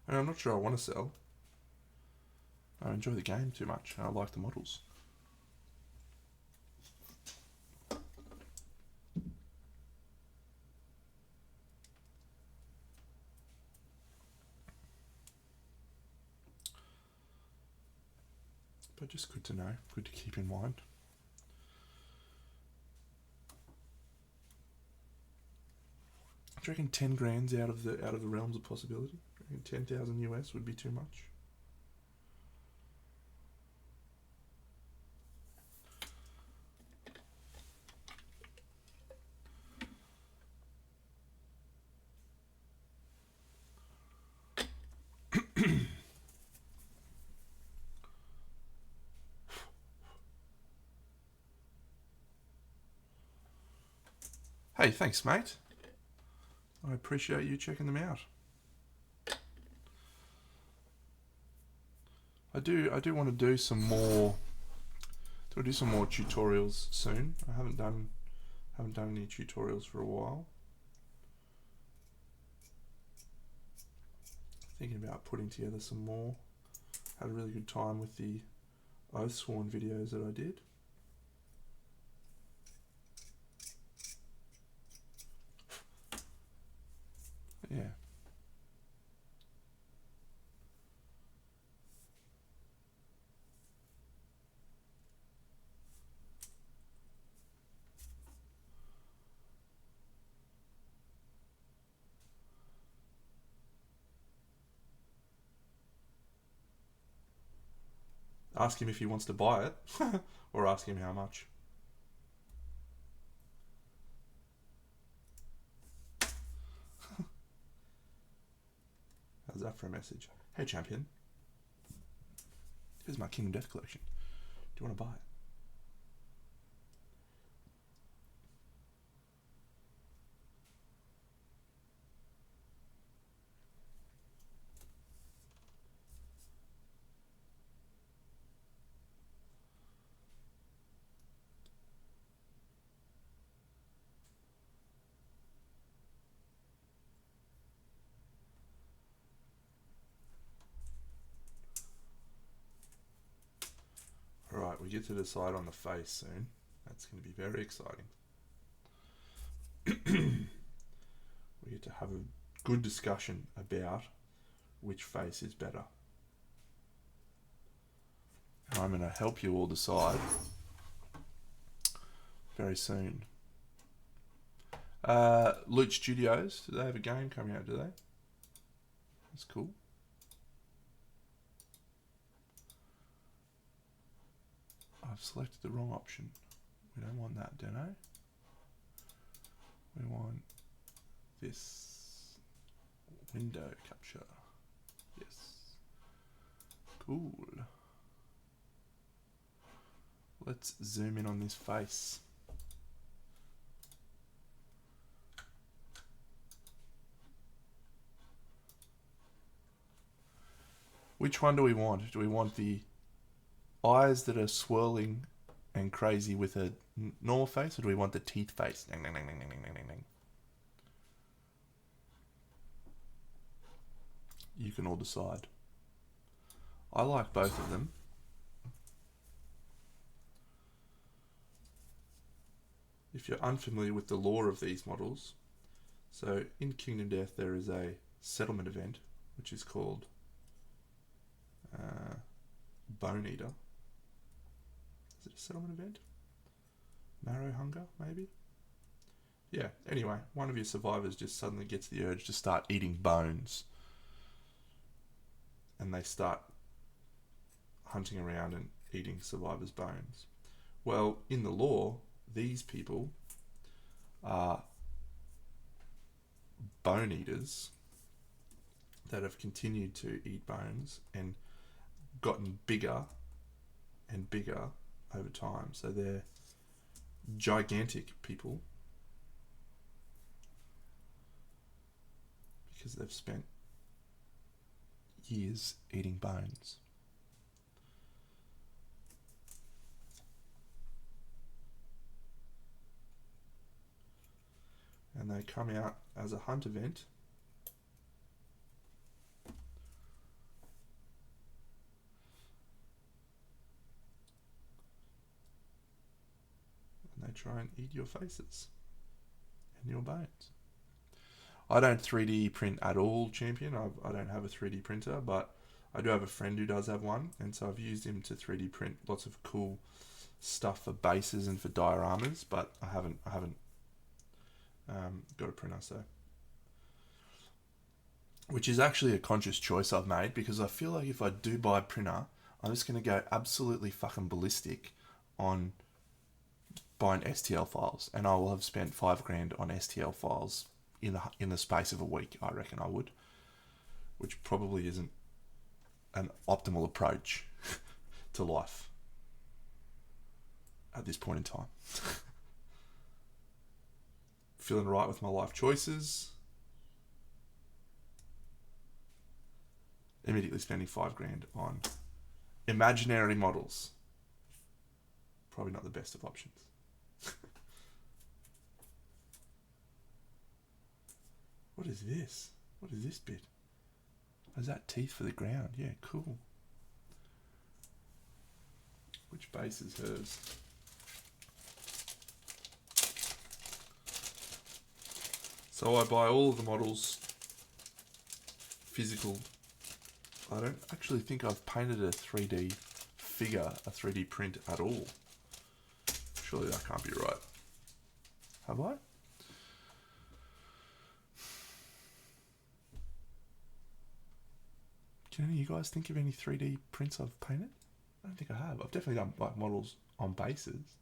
And I'm not sure I want to sell. I enjoy the game too much, and I like the models. But just good to know, good to keep in mind. Do you reckon 10 grand's out of the realms of possibility? Do you reckon 10,000 US would be too much? Hey, thanks, mate. I appreciate you checking them out. I do want to do some more. Do some more tutorials soon. I haven't done any tutorials for a while. Thinking about putting together some more. Had a really good time with the Oathsworn videos that I did. Yeah. Ask him if he wants to buy it, or ask him how much. How's that for a message? Hey, champion. Here's my Kingdom Death collection. Do you want to buy it? Alright, we get to decide on the face soon. That's going to be very exciting. We get to have a good discussion about which face is better. I'm going to help you all decide very soon. Loot Studios, do they have a game coming out, do they? That's cool. I've selected the wrong option. We don't want that, don't I? We want this window capture. Yes. Cool. Let's zoom in on this face. Which one do we want? Do we want the eyes that are swirling and crazy with a normal face, or do we want the teeth face? Ding, ding, ding, ding, ding, ding, ding, ding. You can all decide. I like both of them. If you're unfamiliar with the lore of these models, so in Kingdom Death there is a settlement event which is called Bone Eater. Is it a settlement event? Marrow Hunger, maybe? Yeah, anyway, one of your survivors just suddenly gets the urge to start eating bones. And they start hunting around and eating survivors' bones. Well, in the lore, these people are bone eaters that have continued to eat bones and gotten bigger and bigger over time. So they're gigantic people because they've spent years eating bones. And they come out as a hunt event. And they try and eat your faces and your bones. I don't 3D print at all, Champion. I don't have a 3D printer, but I do have a friend who does have one, and so I've used him to 3D print lots of cool stuff for bases and for dioramas, but I haven't got a printer, so. Which is actually a conscious choice I've made, because I feel like if I do buy a printer, I'm just going to go absolutely fucking ballistic on buying STL files, and I will have spent $5,000 on STL files in the space of a week. I reckon I would, which probably isn't an optimal approach to life at this point in time. Feeling right with my life choices. Immediately spending $5,000 on imaginary models. Probably not the best of options. What is this? What is this bit? Is that teeth for the ground? Yeah, cool. Which base is hers? So I buy all of the models physical. I don't actually think I've painted a 3D figure, a 3D print at all. Surely that can't be right. Have I? Can any of you guys think of any 3D prints I've painted? I don't think I have. I've definitely done like models on bases,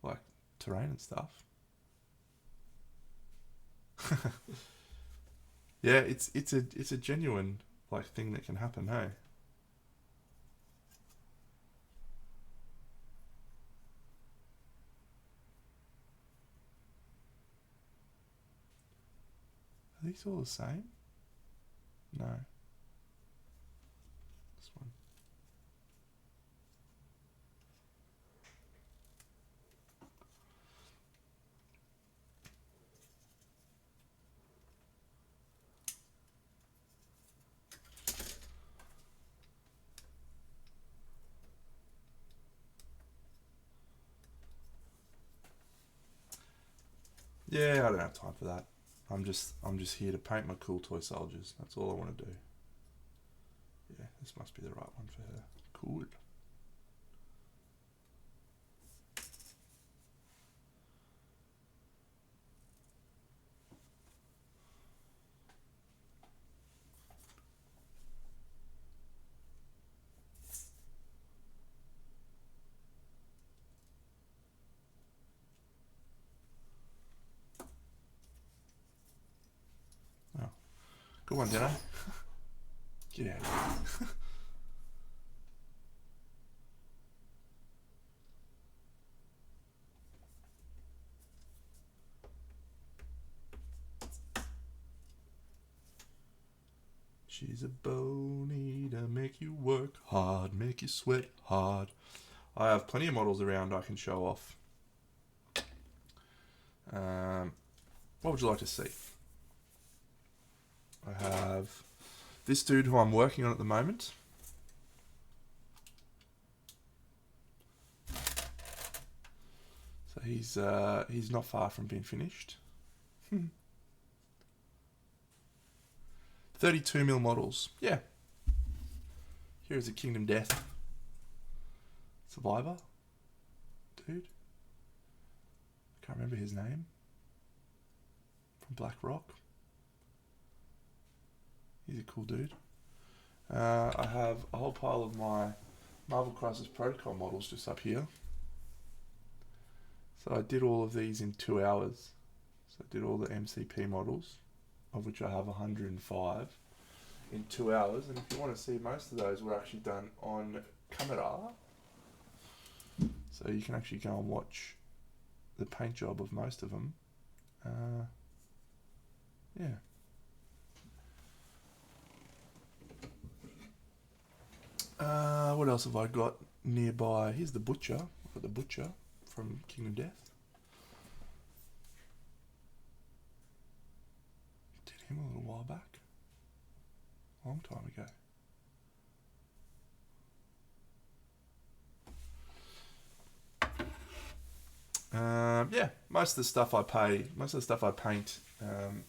like terrain and stuff. Yeah, it's a genuine like thing that can happen, hey? Are these all the same? No. This one. Yeah, I don't have time for that. I'm just here to paint my cool toy soldiers. That's all I want to do. Yeah, this must be the right one for her. Cool. Good one, Deno. Get out of here. She's a bony to make you work hard, make you sweat hard. I have plenty of models around I can show off. What would you like to see? I have this dude who I'm working on at the moment. So he's not far from being finished. 32mm models. Yeah. Here is a Kingdom Death Survivor. Dude. Can't remember his name. From Black Rock. He's a cool dude. I have a whole pile of my Marvel Crisis Protocol models just up here. So I did all of these in 2 hours. So I did all the MCP models, of which I have 105 in 2 hours. And if you want to see, most of those were actually done on camera. So you can actually go and watch the paint job of most of them. Yeah. What else have I got nearby? Here's the Butcher. I've got the Butcher from Kingdom Death. Did him a little while back. Long time ago. Yeah, most of the stuff I paint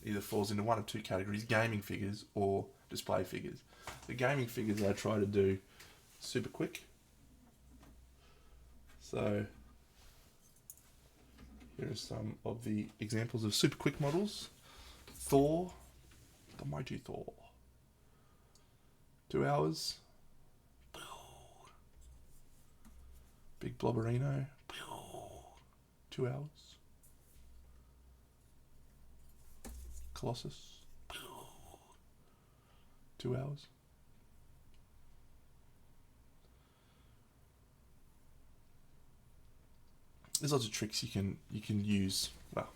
either falls into one of two categories: gaming figures or display figures. The gaming figures I try to do super quick. So here are some of the examples of super quick models. Thor, the mighty Thor. 2 hours. Big Blobberino. 2 hours. Colossus. 2 hours. There's lots of tricks you can use. Well,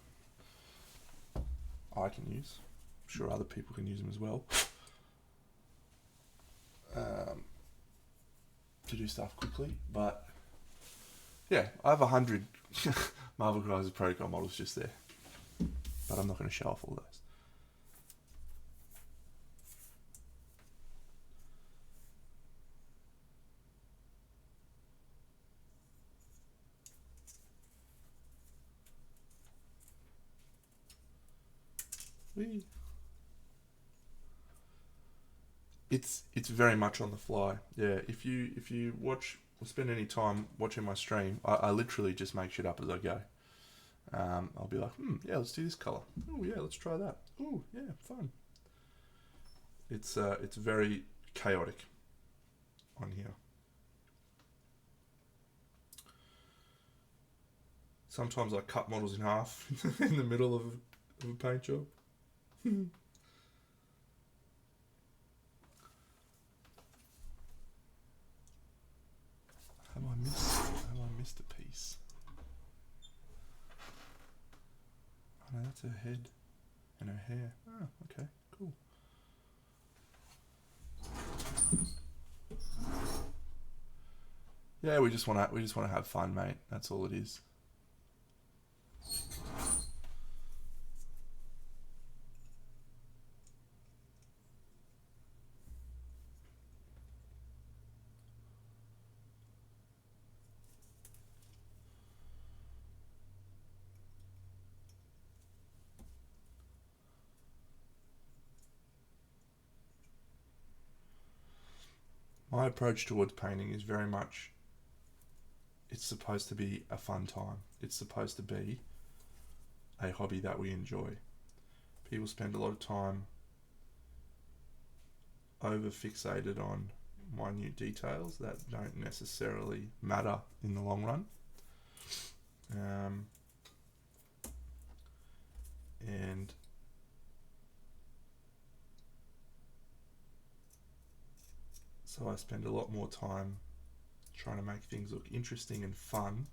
I can use. I'm sure other people can use them as well. To do stuff quickly, but yeah, I have 100 Marvel Crisis Protocol models just there, but I'm not going to show off all those. Whee. It's very much on the fly. Yeah, if you watch or spend any time watching my stream, I literally just make shit up as I go. I'll be like, yeah, let's do this color. Oh yeah, let's try that. Oh yeah, fun. It's very chaotic on here. Sometimes I cut models in half in the middle of a paint job. Have I missed a piece? Oh no, that's her head and her hair. Oh, okay, cool. Yeah, we just wanna have fun, mate. That's all it is. My approach towards painting is very much, it's supposed to be a fun time. It's supposed to be a hobby that we enjoy. People spend a lot of time over fixated on minute details that don't necessarily matter in the long run. And So I spend a lot more time trying to make things look interesting and fun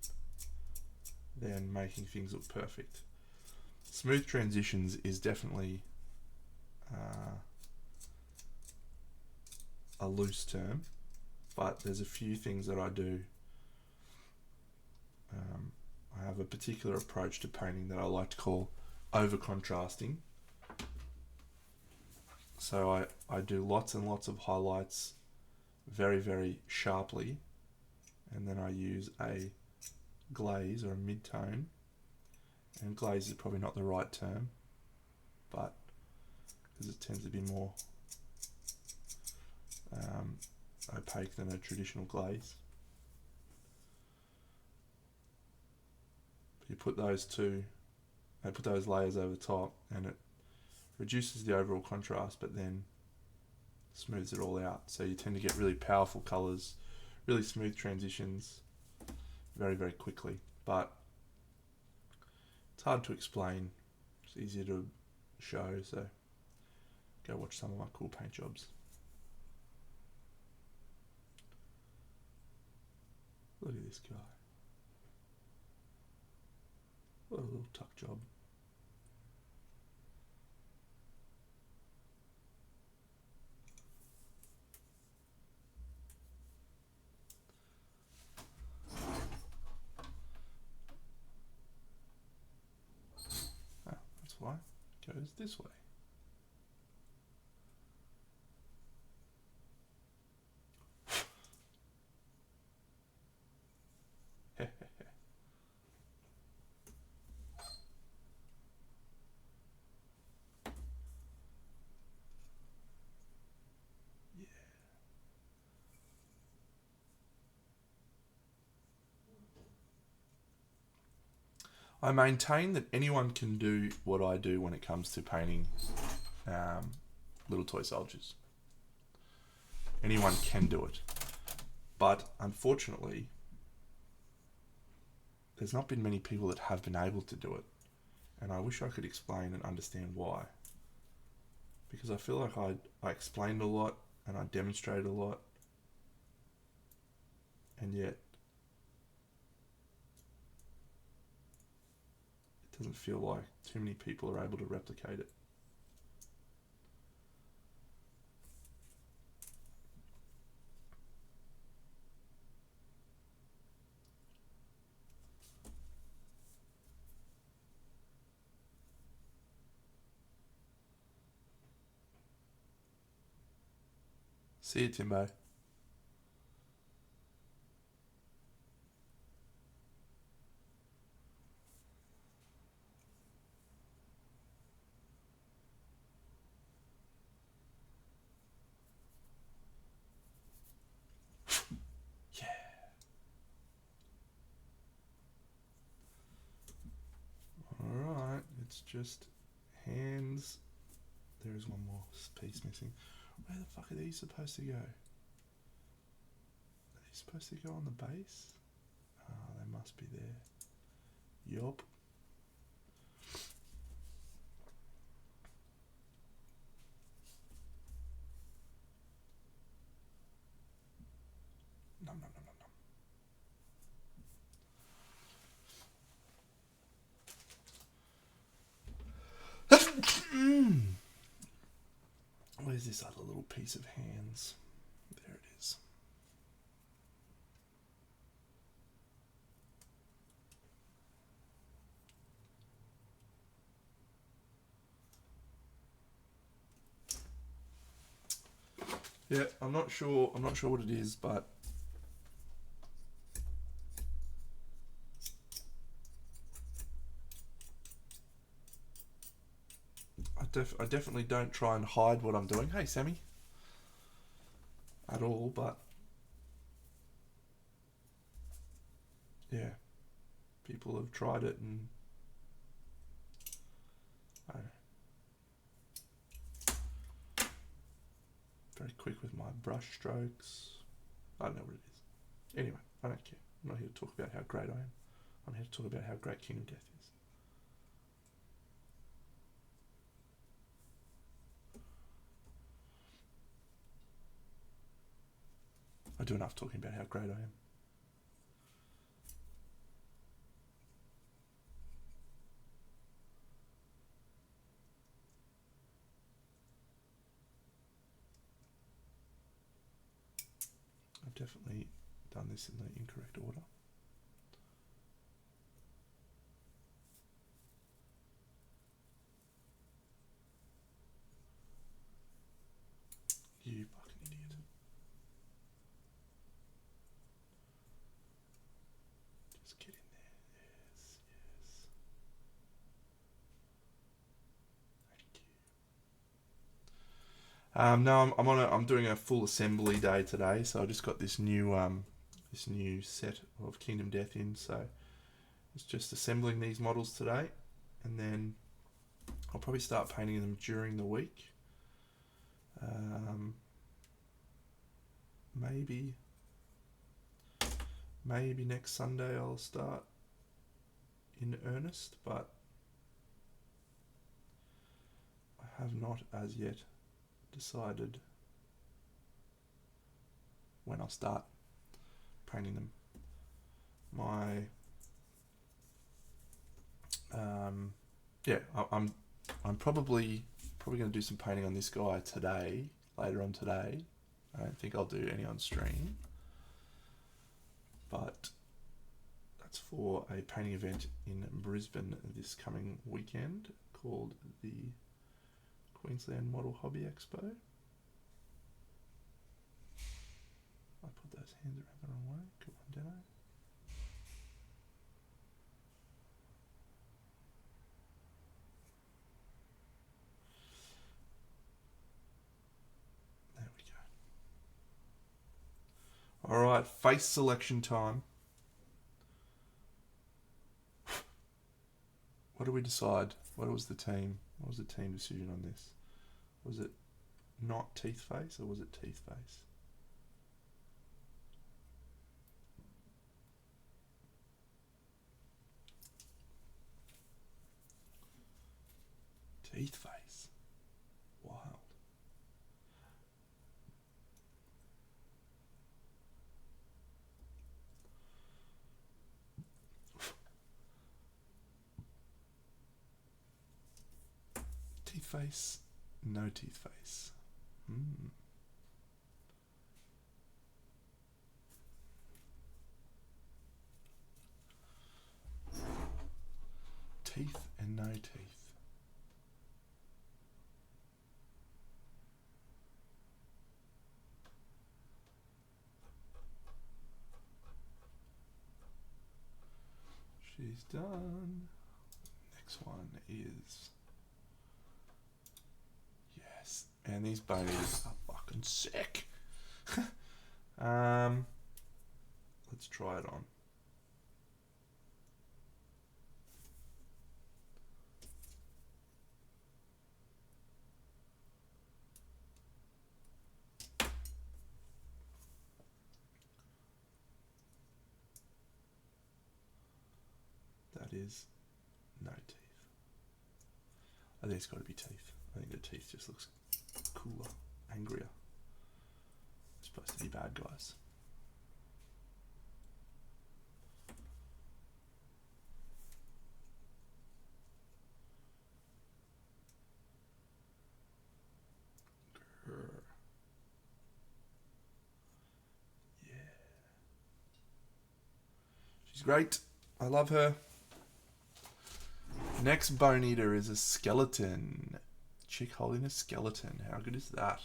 than making things look perfect. Smooth transitions is definitely a loose term, but there's a few things that I do. I have a particular approach to painting that I like to call over contrasting. So I do lots and lots of highlights very, very sharply, and then I use a glaze or a mid-tone, and glaze is probably not the right term, but because it tends to be more opaque than a traditional glaze. You put those layers over the top, and it reduces the overall contrast, but then smooths it all out. So you tend to get really powerful colours, really smooth transitions very, very quickly. But it's hard to explain. It's easier to show, so go watch some of my cool paint jobs. Look at this guy. What a little tuck job. Ah, that's why it goes this way. I maintain that anyone can do what I do when it comes to painting little toy soldiers. Anyone can do it. But unfortunately, there's not been many people that have been able to do it. And I wish I could explain and understand why. Because I feel like I explained a lot and I demonstrated a lot. And yet, it doesn't feel like too many people are able to replicate it. See you, Timbo. Yeah. Alright, it's just hands. There is one more piece missing. Where the fuck are these supposed to go? Are they supposed to go on the base? Oh, they must be there. Yup. Nom, nom, nom, nom, nom. Where's this other little piece of hands? There it is. Yeah, I'm not sure what it is, but I definitely don't try and hide what I'm doing. Hey, Sammy. At all, but yeah, people have tried it and I don't know, very quick with my brush strokes. I don't know what it is. Anyway, I don't care. I'm not here to talk about how great I am. I'm here to talk about how great King of Death is. I do enough talking about how great I am. I've definitely done this in the incorrect order. You fucking idiot. Just get in there. Yes, yes. Thank you. No, I'm doing a full assembly day today, so I just got this new set of Kingdom Death in, so it's just assembling these models today, and then I'll probably start painting them during the week. Maybe next Sunday I'll start in earnest, but I have not as yet decided when I'll start painting them. I'm probably going to do some painting on this guy today, later on today. I don't think I'll do any on stream, but that's for a painting event in Brisbane this coming weekend called the Queensland Model Hobby Expo. I put those hands around the wrong way. Come on, Deno. There we go. Alright, face selection time. What did we decide? What was the team? What was the team decision on this? Was it not teeth face or was it teeth face? Teeth face. Wild. Teeth face, no teeth face. Teeth and no teeth. She's done. Next one is... Yes. And these bunnies are fucking sick. Let's try it on. That is no teeth. I think it's got to be teeth. I think the teeth just looks cooler, angrier. It's supposed to be bad guys. Grr. Yeah. She's great. I love her. Next Bone Eater is a skeleton. Chick holding a skeleton. How good is that?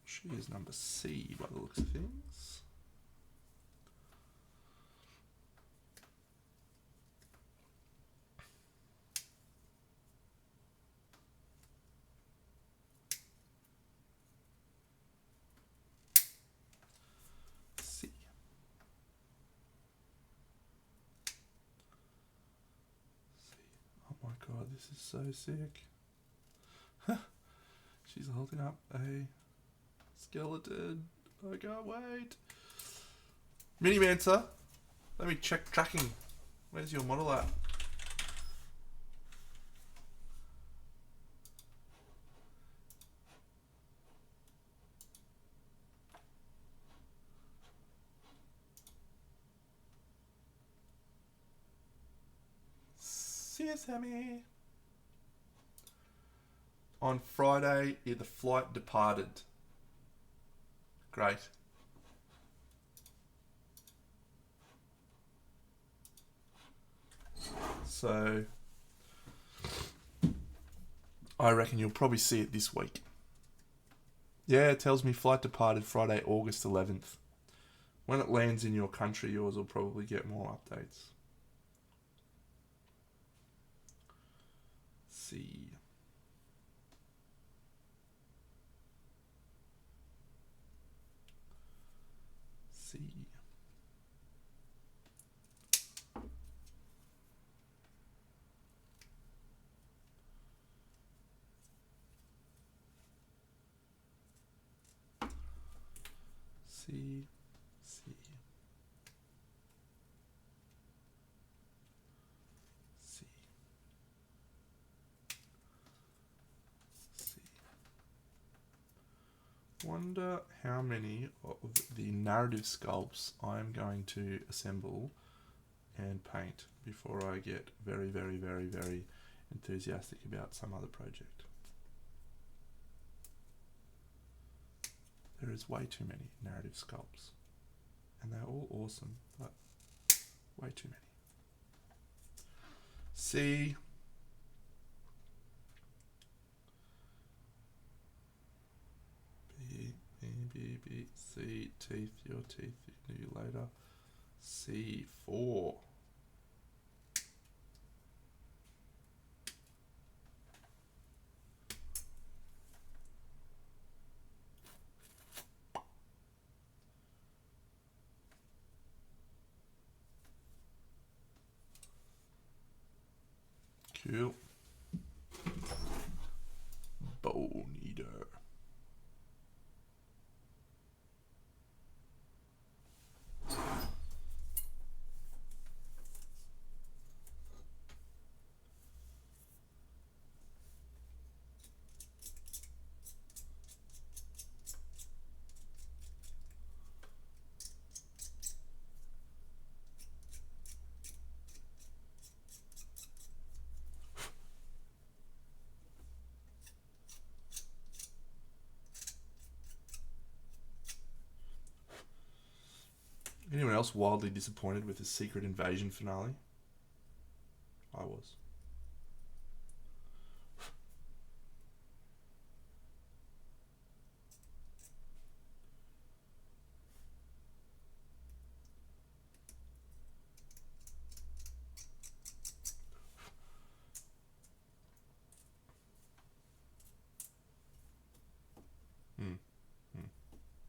She is number C by the looks of things. C. Oh my god, this is so sick. She's holding up a skeleton. I can't wait. Minimancer, let me check tracking. Where's your model at? See you, Sammy. On Friday, the flight departed. Great. So, I reckon you'll probably see it this week. Yeah, it tells me flight departed Friday, August 11th. When it lands in your country, yours will probably get more updates. Let's see. See. Wonder how many of the narrative sculpts I'm going to assemble and paint before I get very, very, very, very enthusiastic about some other project. There is way too many narrative sculpts, and they're all awesome, but way too many. C. B, C, teeth, your teeth, you later. C4. Cool. Bone eater. Anyone else wildly disappointed with the Secret Invasion finale? I was.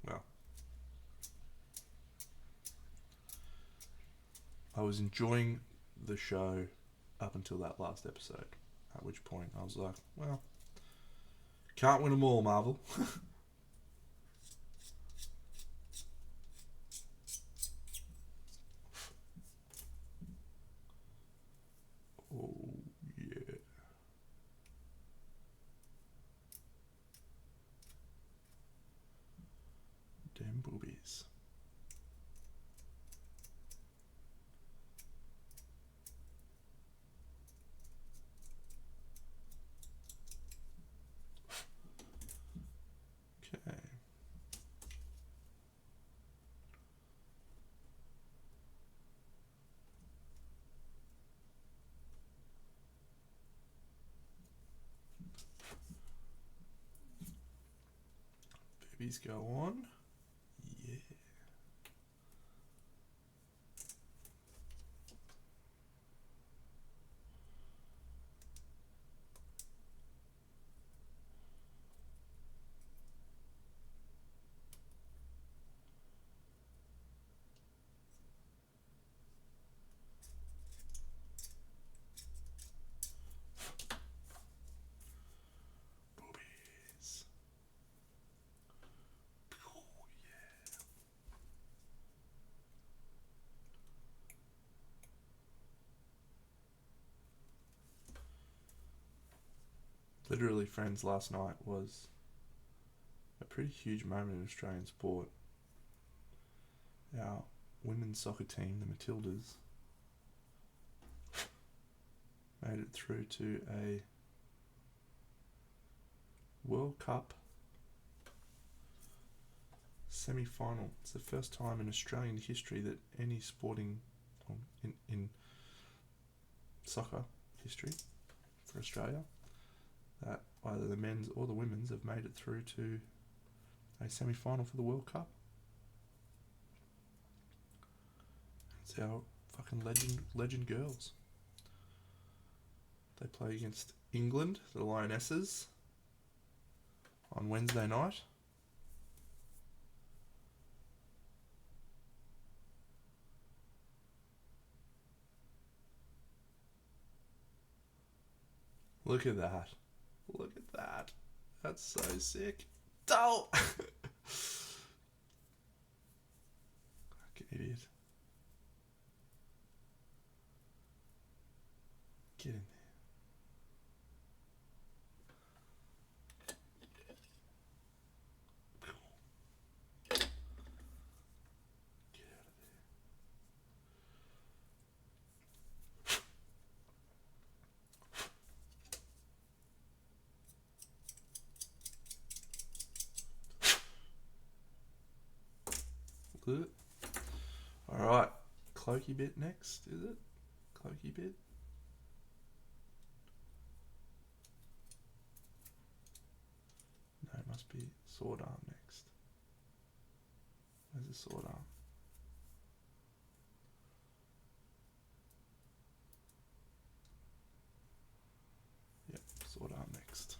Well, I was enjoying the show up until that last episode, at which point I was like, well, can't win them all, Marvel. Oh, yeah. Damn boobies. Okay. Babies go on. Yeah. Boobies. Oh, yeah. Literally, friends, last night was a pretty huge moment in Australian sport. Our women's soccer team, the Matildas, made it through to a World Cup semi-final. It's the first time in Australian history that any sporting, in soccer history for Australia, that either the men's or the women's have made it through to a semi-final for the World Cup. It's our fucking legend girls. They play against England, the Lionesses, on Wednesday night. Look at that. Look at that. That's so sick. Oh! Fucking idiot. Get in there. Good. Alright. Cloaky bit next, is it? Cloaky bit. No, it must be sword arm next. Where's the sword arm? Yep, sword arm next.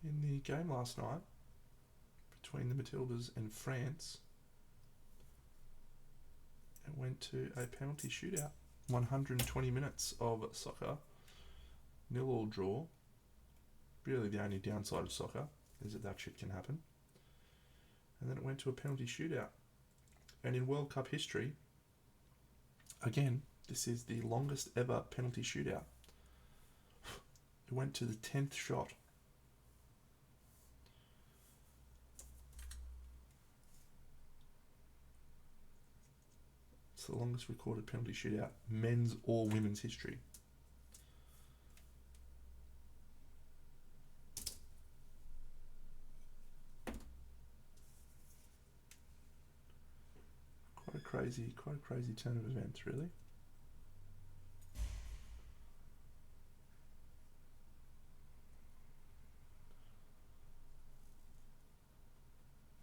In the game last night between the Matildas and France, it went to a penalty shootout. 120 minutes of soccer, 0-0 draw. Really the only downside of soccer is that shit can happen. And then it went to a penalty shootout. And in World Cup history, again, this is the longest ever penalty shootout. It went to the 10th shot. It's the longest recorded penalty shootout, men's or women's history. Quite a crazy turn of events, really.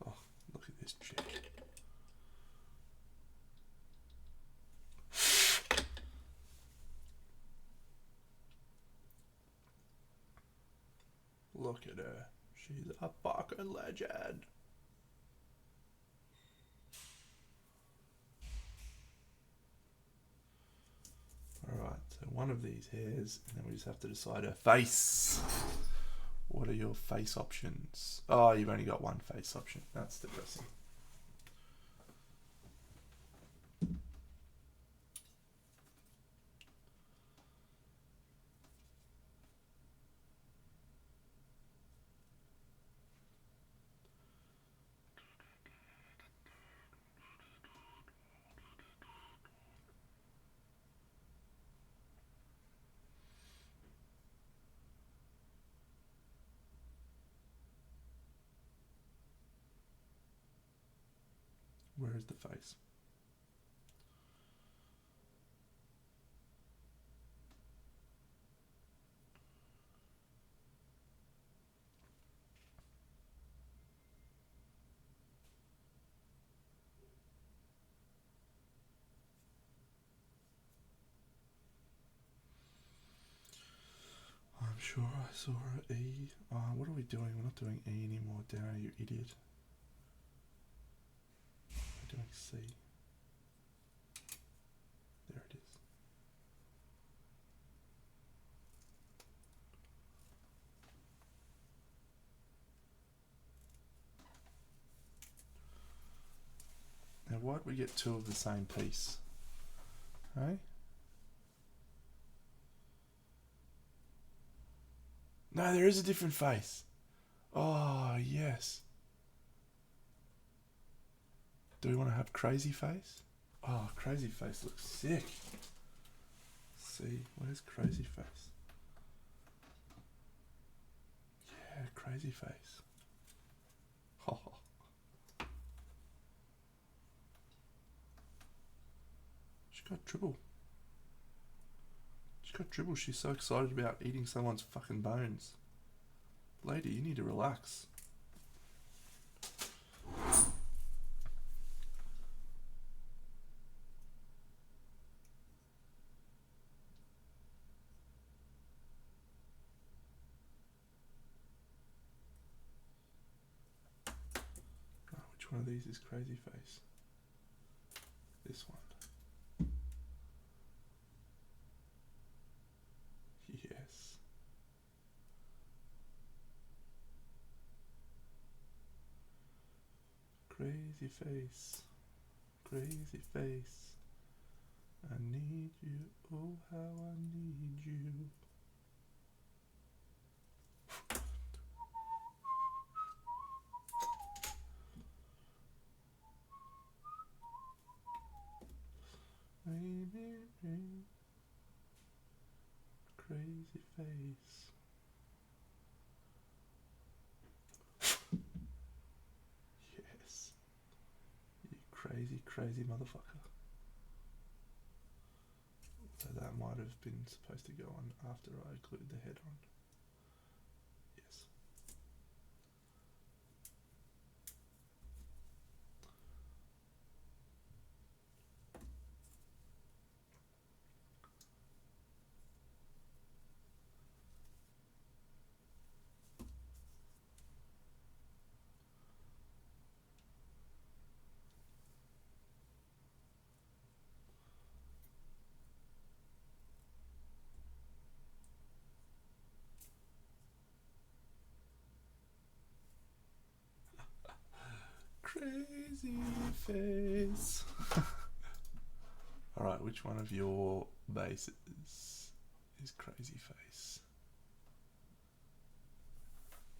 Oh, look at this chick. Look at her. She's a fucking legend. Alright, so one of these hairs, and then we just have to decide her face. What are your face options? Oh, you've only got one face option. That's depressing. Where is the face? I'm sure I saw an E. What are we doing? We're not doing E anymore, Darren, you idiot. We're doing C. There it is. Now, why'd we get two of the same piece? Hey? No, there is a different face. Oh, yes. Do we want to have crazy face? Oh, Crazy Face looks sick. See, where's Crazy Face? Yeah, Crazy Face. Oh. She got dribble. She got dribble. She's so excited about eating someone's fucking bones. Lady, you need to relax. Oh, which one of these is Crazy Face? This one. Yes. Crazy Face. Crazy Face. I need you. Oh, how I need you. Baby, Crazy Face. Yes. You crazy, crazy motherfucker. So that might have been supposed to go on after I glued the head on. Yes. Crazy Face. Alright, which one of your bases is Crazy Face?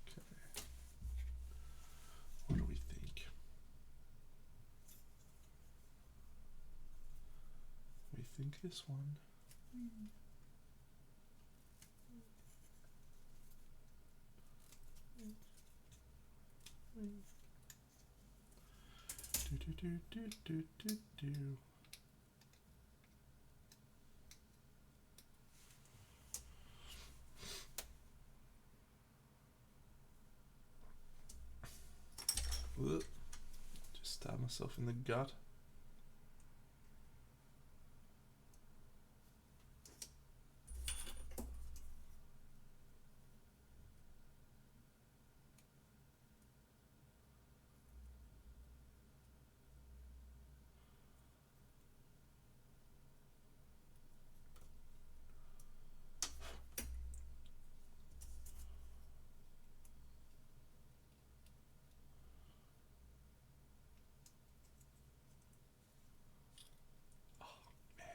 Okay. What do we think? We think this one. Do. Ugh. Just stabbed myself in the gut.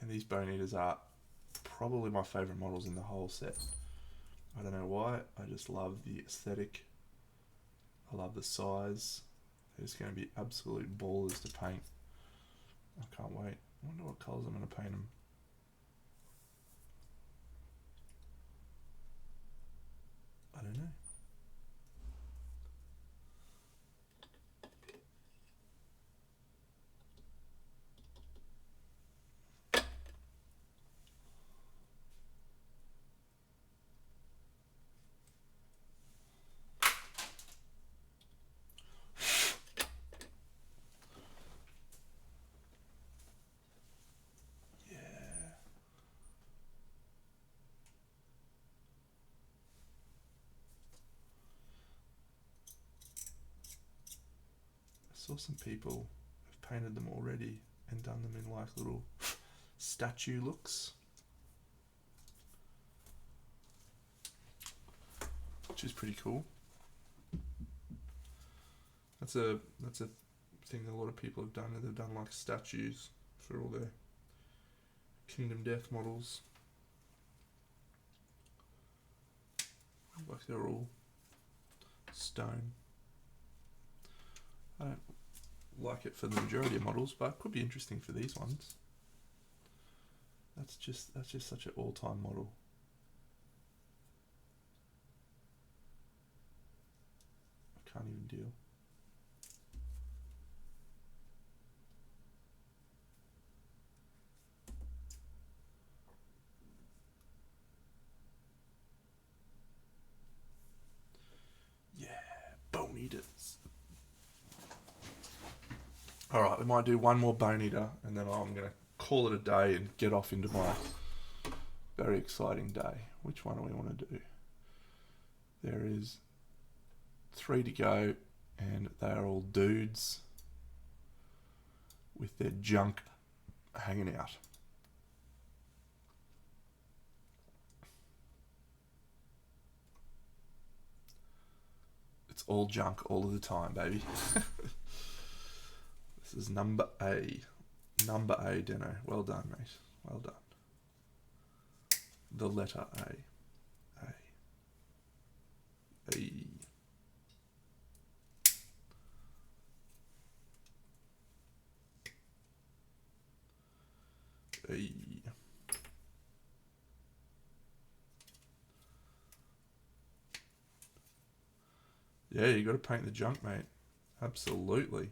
And these Bone Eaters are probably my favourite models in the whole set. I don't know why, I just love the aesthetic. I love the size. It's going to be absolute ballers to paint. I can't wait. I wonder what colours I'm going to paint them. I don't know. Yeah. I saw some people have painted them already and done them in like little statue looks, which is pretty cool. That's a thing that a lot of people have done. They've done like statues for all their Kingdom Death models. Like they're all stone. I don't like it for the majority of models, but it could be interesting for these ones. That's just such an all-time model. I can't even deal. Yeah, Bone Eaters. Alright, we might do one more Bone Eater, and then I'm going to call it a day and get off into my very exciting day. Which one do we want to do? There is 3 to go, and they are all dudes with their junk hanging out. It's all junk all of the time, baby. This is number A. Number A, Deno. Well done, mate. Well done. The letter A. A. A. A. Yeah, you got to paint the junk, mate. Absolutely.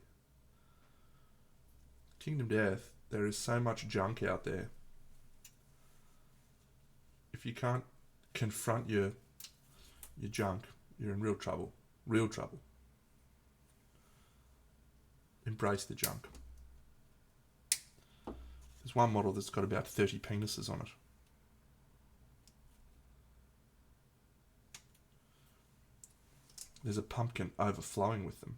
Kingdom Death, there is so much junk out there. If you can't confront your junk, you're in real trouble. Real trouble. Embrace the junk. There's one model that's got about 30 penises on it. There's a pumpkin overflowing with them.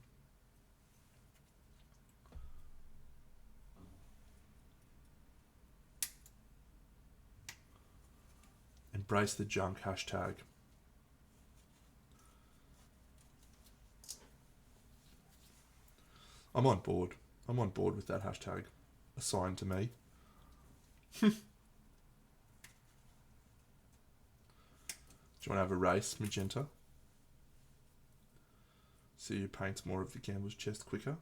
Embrace the junk hashtag. I'm on board. I'm on board with that hashtag assigned to me. Do you want to have a race, Magenta? See who paints more of the gambler's chest quicker.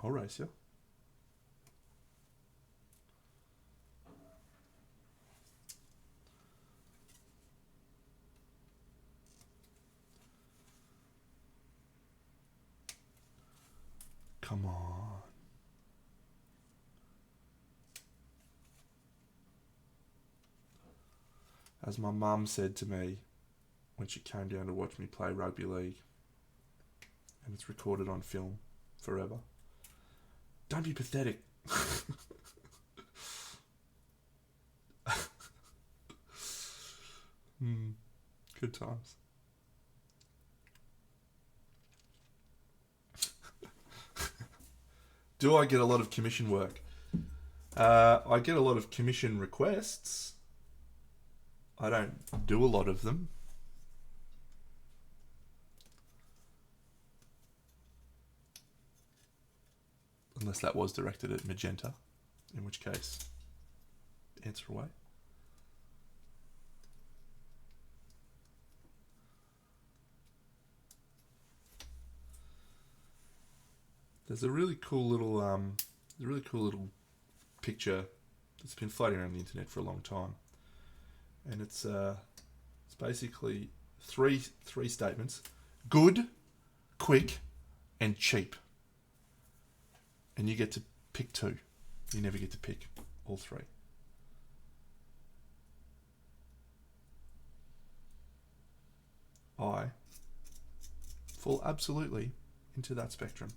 I'll race you. Come on. As my mum said to me when she came down to watch me play rugby league, and it's recorded on film forever, don't be pathetic. Good times. Do I get a lot of commission work? I get a lot of commission requests. I don't do a lot of them. Unless that was directed at Magenta, in which case, answer away. There's a really cool little picture that's been floating around the internet for a long time, and it's basically three statements: good, quick, and cheap. And you get to pick 2. You never get to pick all 3. I fall absolutely into that spectrum.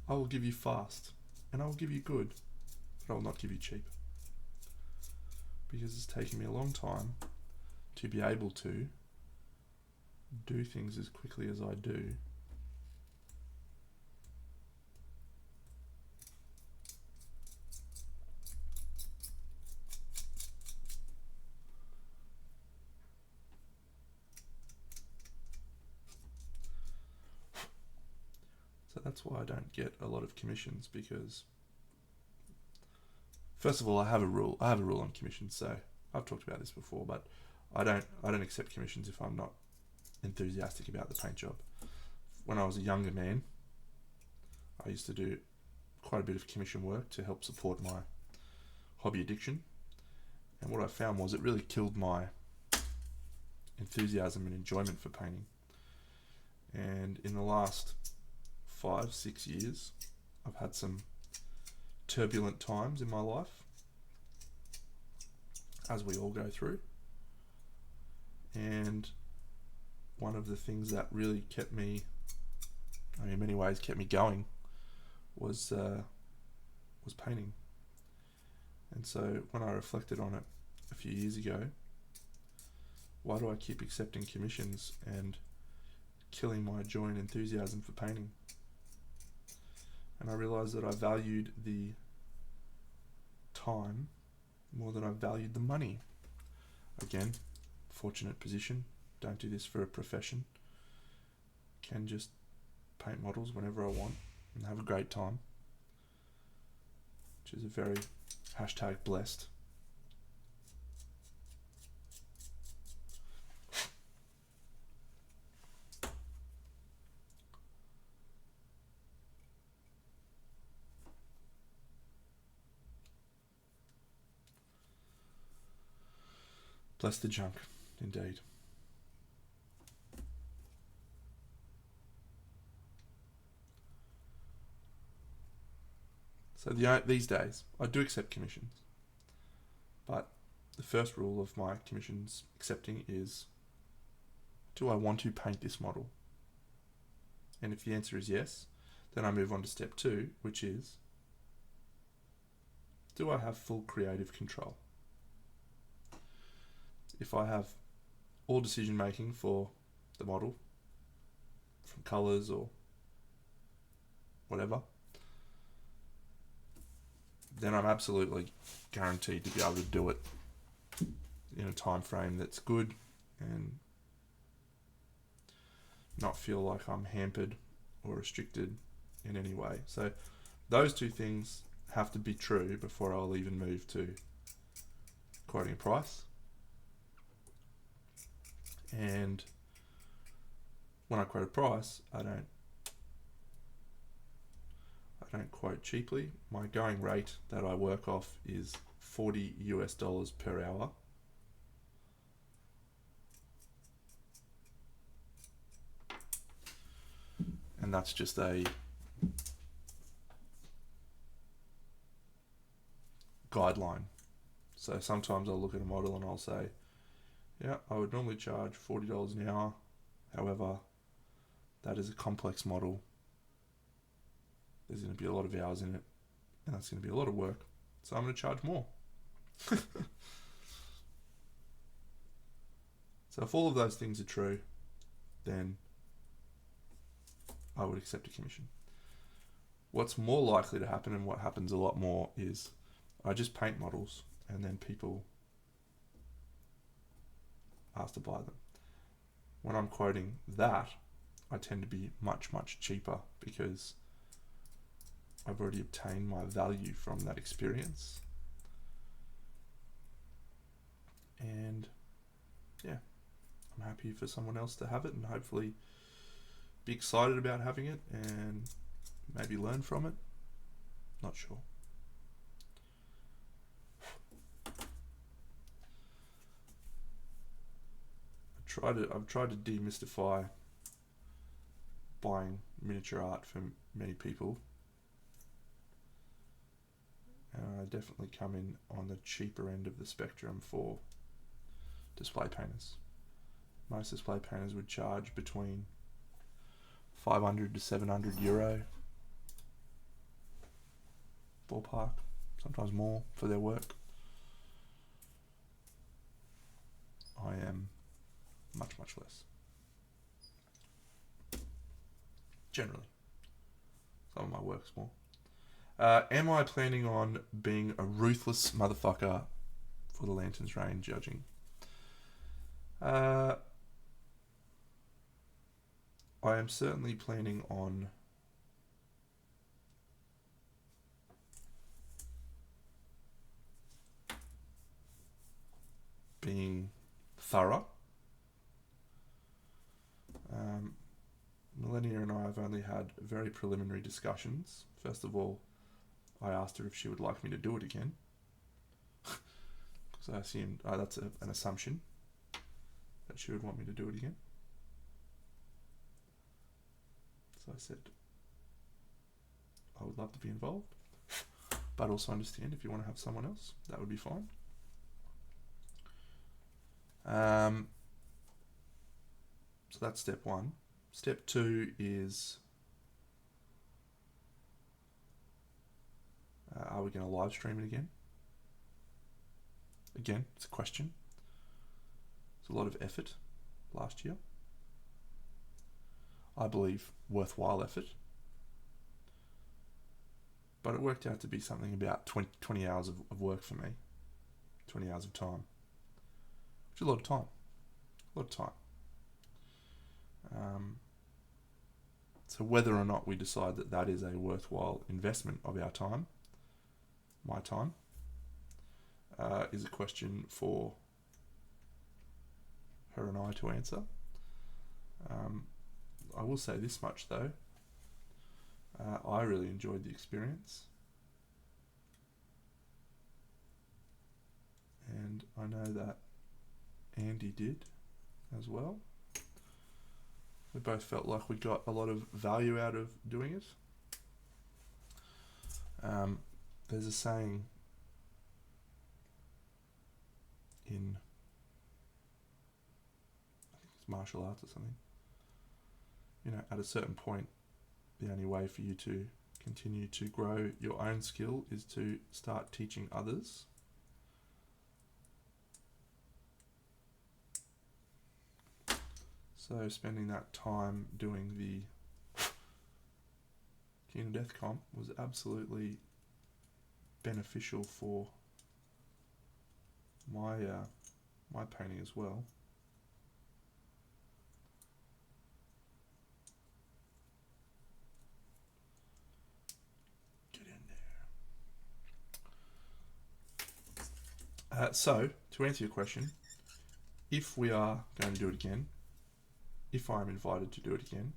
I will give you fast, and I will give you good, but I will not give you cheap. Because it's taken me a long time to be able to do things as quickly as I do. So that's why I don't get a lot of commissions, because First of all, I have a rule. I have a rule on commissions. So I've talked about this before, but I don't accept commissions if I'm not enthusiastic about the paint job. When I was a younger man, I used to do quite a bit of commission work to help support my hobby addiction. And what I found was it really killed my enthusiasm and enjoyment for painting. And in the last 5-6 years, I've had some turbulent times in my life, as we all go through. And one of the things that really kept me, in many ways kept me going, was painting. And so when I reflected on it a few years ago, why do I keep accepting commissions and killing my joy and enthusiasm for painting? And I realized that I valued the time more than I valued the money. Again, fortunate position. Don't do this for a profession. Can just paint models whenever I want and have a great time, which is a very #blessed. Bless the junk, indeed. So these days, I do accept commissions. But the first rule of my commissions accepting is, do I want to paint this model? And if the answer is yes, then I move on to step 2, which is, do I have full creative control? If I have all decision making for the model, from colours or whatever, then I'm absolutely guaranteed to be able to do it in a time frame that's good and not feel like I'm hampered or restricted in any way. So those two things have to be true before I'll even move to quoting a price. And when I quote a price, I don't quote cheaply. My going rate that I work off is $40 per hour. And that's just a guideline. So sometimes I'll look at a model and I'll say, yeah, I would normally charge $40 an hour. However, that is a complex model. There's going to be a lot of hours in it, and that's going to be a lot of work. So I'm going to charge more. So if all of those things are true, then I would accept a commission. What's more likely to happen, and what happens a lot more, is I just paint models and then people ask to buy them. When I'm quoting that, I tend to be much, much cheaper because I've already obtained my value from that experience. And yeah, I'm happy for someone else to have it and hopefully be excited about having it and maybe learn from it. Not sure. I've tried to demystify buying miniature art for many people. I definitely come in on the cheaper end of the spectrum for display painters. Most display painters would charge between 500 to 700 euro ballpark, sometimes more, for their work. I am much, much less. Generally. Some of my work's more. Am I planning on being a ruthless motherfucker for the Lanterns Reign judging? I am certainly planning on being thorough. Millennia and I have only had very preliminary discussions. First of all, I asked her if she would like me to do it again. Because I assumed that's an assumption that she would want me to do it again. So I said, I would love to be involved, but also understand if you want to have someone else, that would be fine. So that's step one. Step two is, are we going to live stream it again? Again, it's a question. It's a lot of effort last year. I believe worthwhile effort. But it worked out to be something about 20 hours of work for me. 20 hours of time. Which is a lot of time. A lot of time. So whether or not we decide that that is a worthwhile investment of our time, my time, is a question for her and I to answer. I will say this much though. I really enjoyed the experience. And I know that Andy did as well. We both felt like we got a lot of value out of doing it. There's a saying in, I think it's martial arts or something. You know, at a certain point, the only way for you to continue to grow your own skill is to start teaching others. So spending that time doing the King of Death comp was absolutely beneficial for my my painting as well. Get in there. So to answer your question, if we are going to do it again, if I am invited to do it again,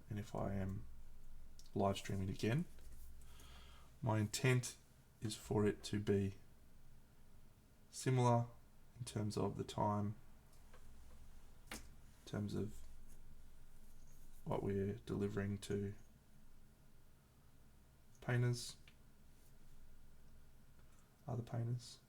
and if I am live streaming again, my intent is for it to be similar in terms of the time, in terms of what we're delivering to painters, other painters.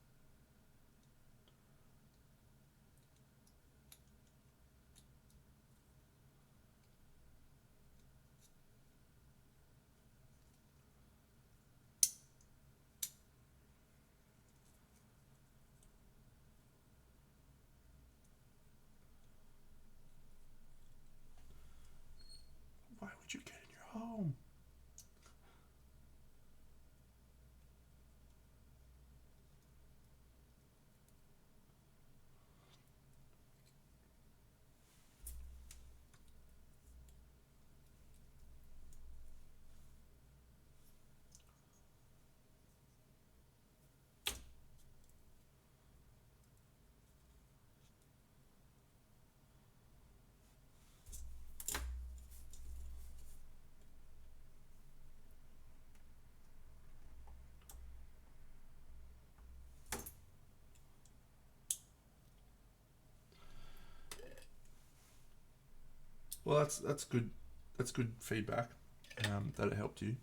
Why would you get in your home? Well, that's good. That's good feedback. That it helped you.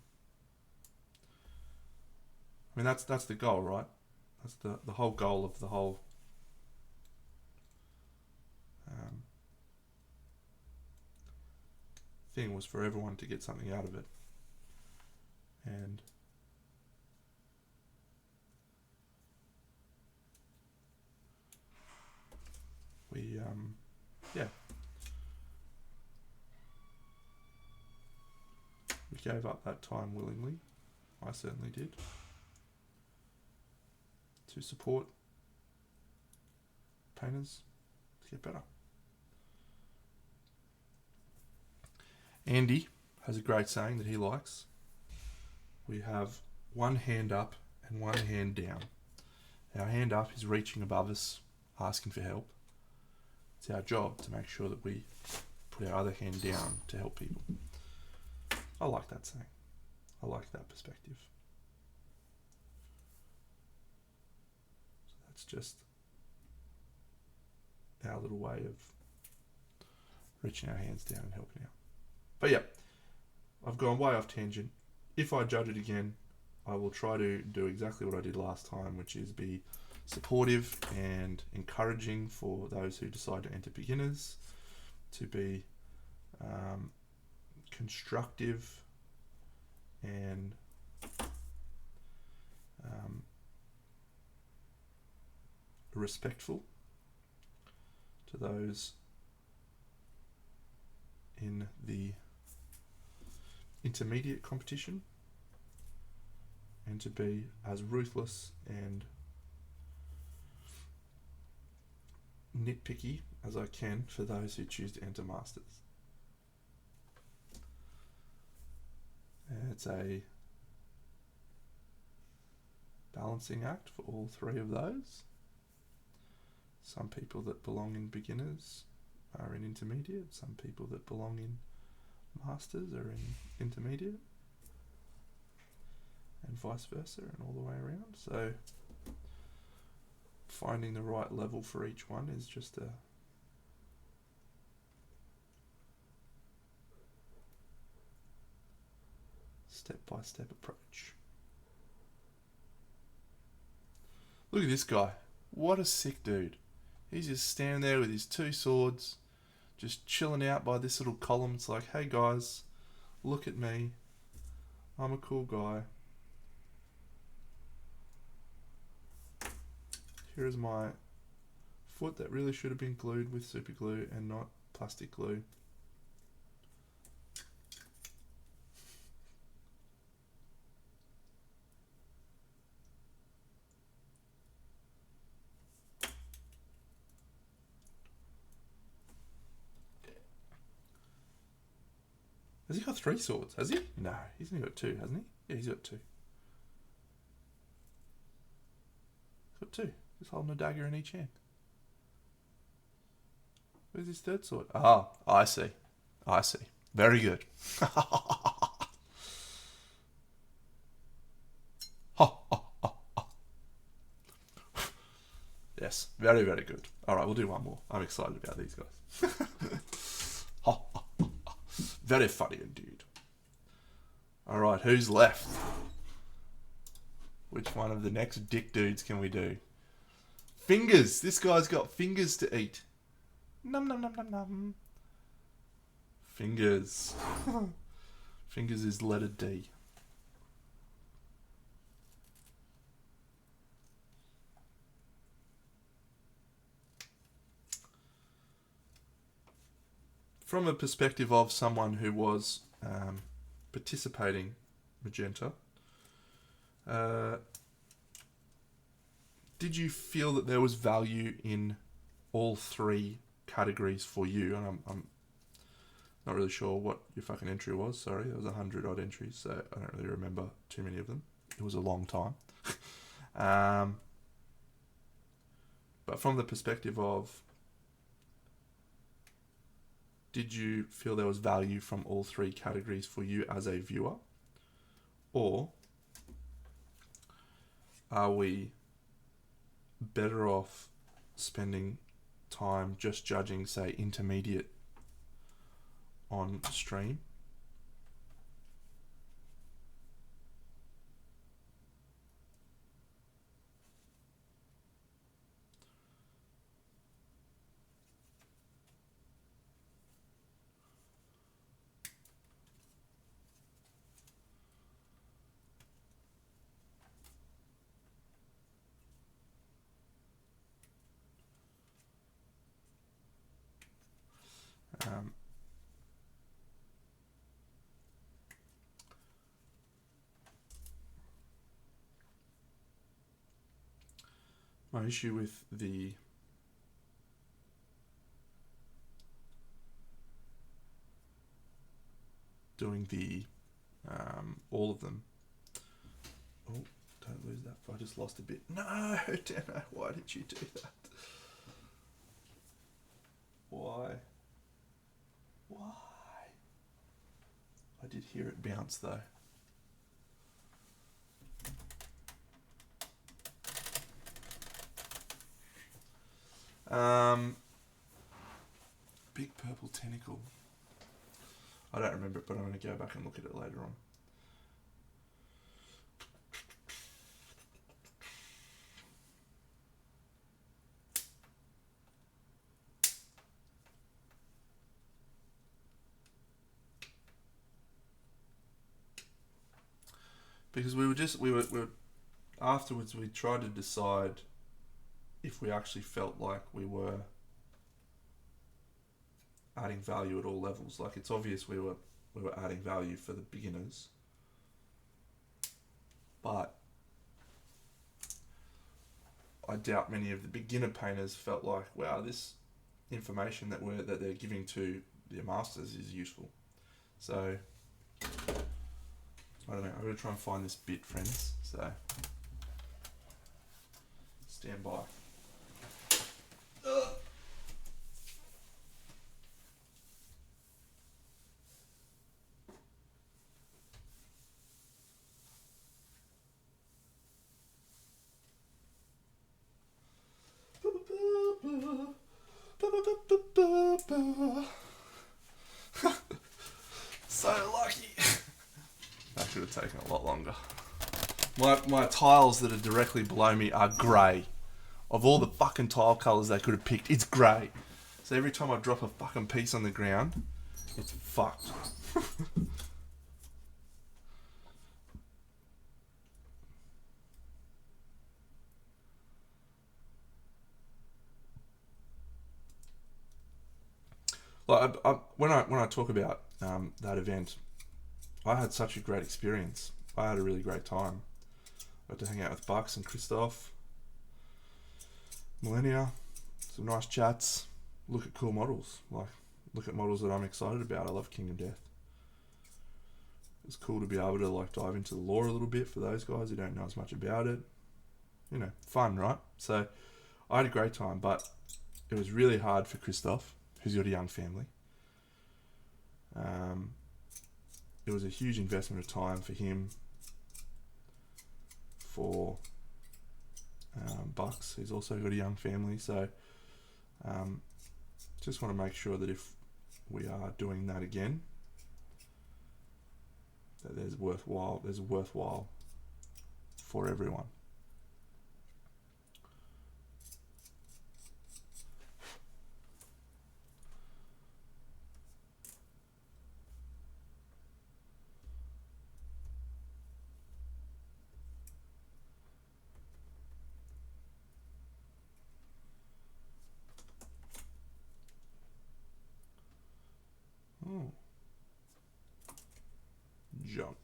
I mean, that's the goal, right? That's the whole goal of the whole thing was for everyone to get something out of it. And we, yeah, we gave up that time willingly. I certainly did. To support painters to get better. Andy has a great saying that he likes. We have one hand up and one hand down. Our hand up is reaching above us, asking for help. It's our job to make sure that we put our other hand down to help people. I like that saying. I like that perspective. So that's just our little way of reaching our hands down and helping out. But yeah, I've gone way off tangent. If I judge it again, I will try to do exactly what I did last time, which is be supportive and encouraging for those who decide to enter beginners, to be constructive and respectful to those in the intermediate competition, and to be as ruthless and nitpicky as I can for those who choose to enter Masters. It's a balancing act for all three of those. Some people that belong in beginners are in intermediate, some people that belong in Masters are in intermediate, and vice versa, and all the way around. So finding the right level for each one is just a step-by-step approach. Look at this guy. What a sick dude. He's just standing there with his two swords, just chilling out by this little column. It's like, hey guys, look at me. I'm a cool guy. Here is my foot that really should have been glued with super glue and not plastic glue. Has he got 3 swords? Has he? No, he's only got 2, hasn't he? Yeah, he's got 2. He's got 2. Just holding a dagger in each hand. Where's his 3rd sword? Ah, I see. I see. Very good. Yes, very, very good. All right, we'll do one more. I'm excited about these guys. Very funny indeed. All right, who's left? Which one of the next dick dudes can we do? Fingers. This guy's got fingers to eat. Num num num num num. Fingers. Fingers is letter D. From a perspective of someone who was participating magenta, did you feel that there was value in all 3 categories for you? And I'm not really sure what your fucking entry was. Sorry, there was 100 odd entries, so I don't really remember too many of them. It was a long time. But from the perspective of, did you feel there was value from all 3 categories for you as a viewer? Or are we better off spending time just judging, say, intermediate on stream? My issue with the doing the all of them. Oh, Don't lose that. I just lost a bit. No, Dano, why did you do that? Why? Why? I did hear it bounce though. Big purple tentacle. I don't remember it, but I'm going to go back and look at it later on. Because we were afterwards we tried to decide if we actually felt like we were adding value at all levels. Like, it's obvious we were adding value for the beginners, but I doubt many of the beginner painters felt like, wow, this information that they're giving to their masters is useful. So I don't know. I'm going to try and find this bit, friends. So stand by. So lucky. That should have taken a lot longer. My tiles that are directly below me are grey. Of all the fucking tile colours they could have picked, it's grey. So every time I drop a fucking piece on the ground, it's fucked. Like when I talk about that event, I had such a great experience. I had a really great time. I got to hang out with Bucks and Christoph, Millennia, some nice chats, look at cool models, like look at models that I'm excited about. I love Kingdom Death. It's cool to be able to like dive into the lore a little bit for those guys who don't know as much about it. You know, fun, right? So I had a great time, but it was really hard for Christoph, who's got a young family. It was a huge investment of time for him, for Bucks, who's also got a young family. So just want to make sure that if we are doing that again, that there's worthwhile for everyone. Oh. Junk.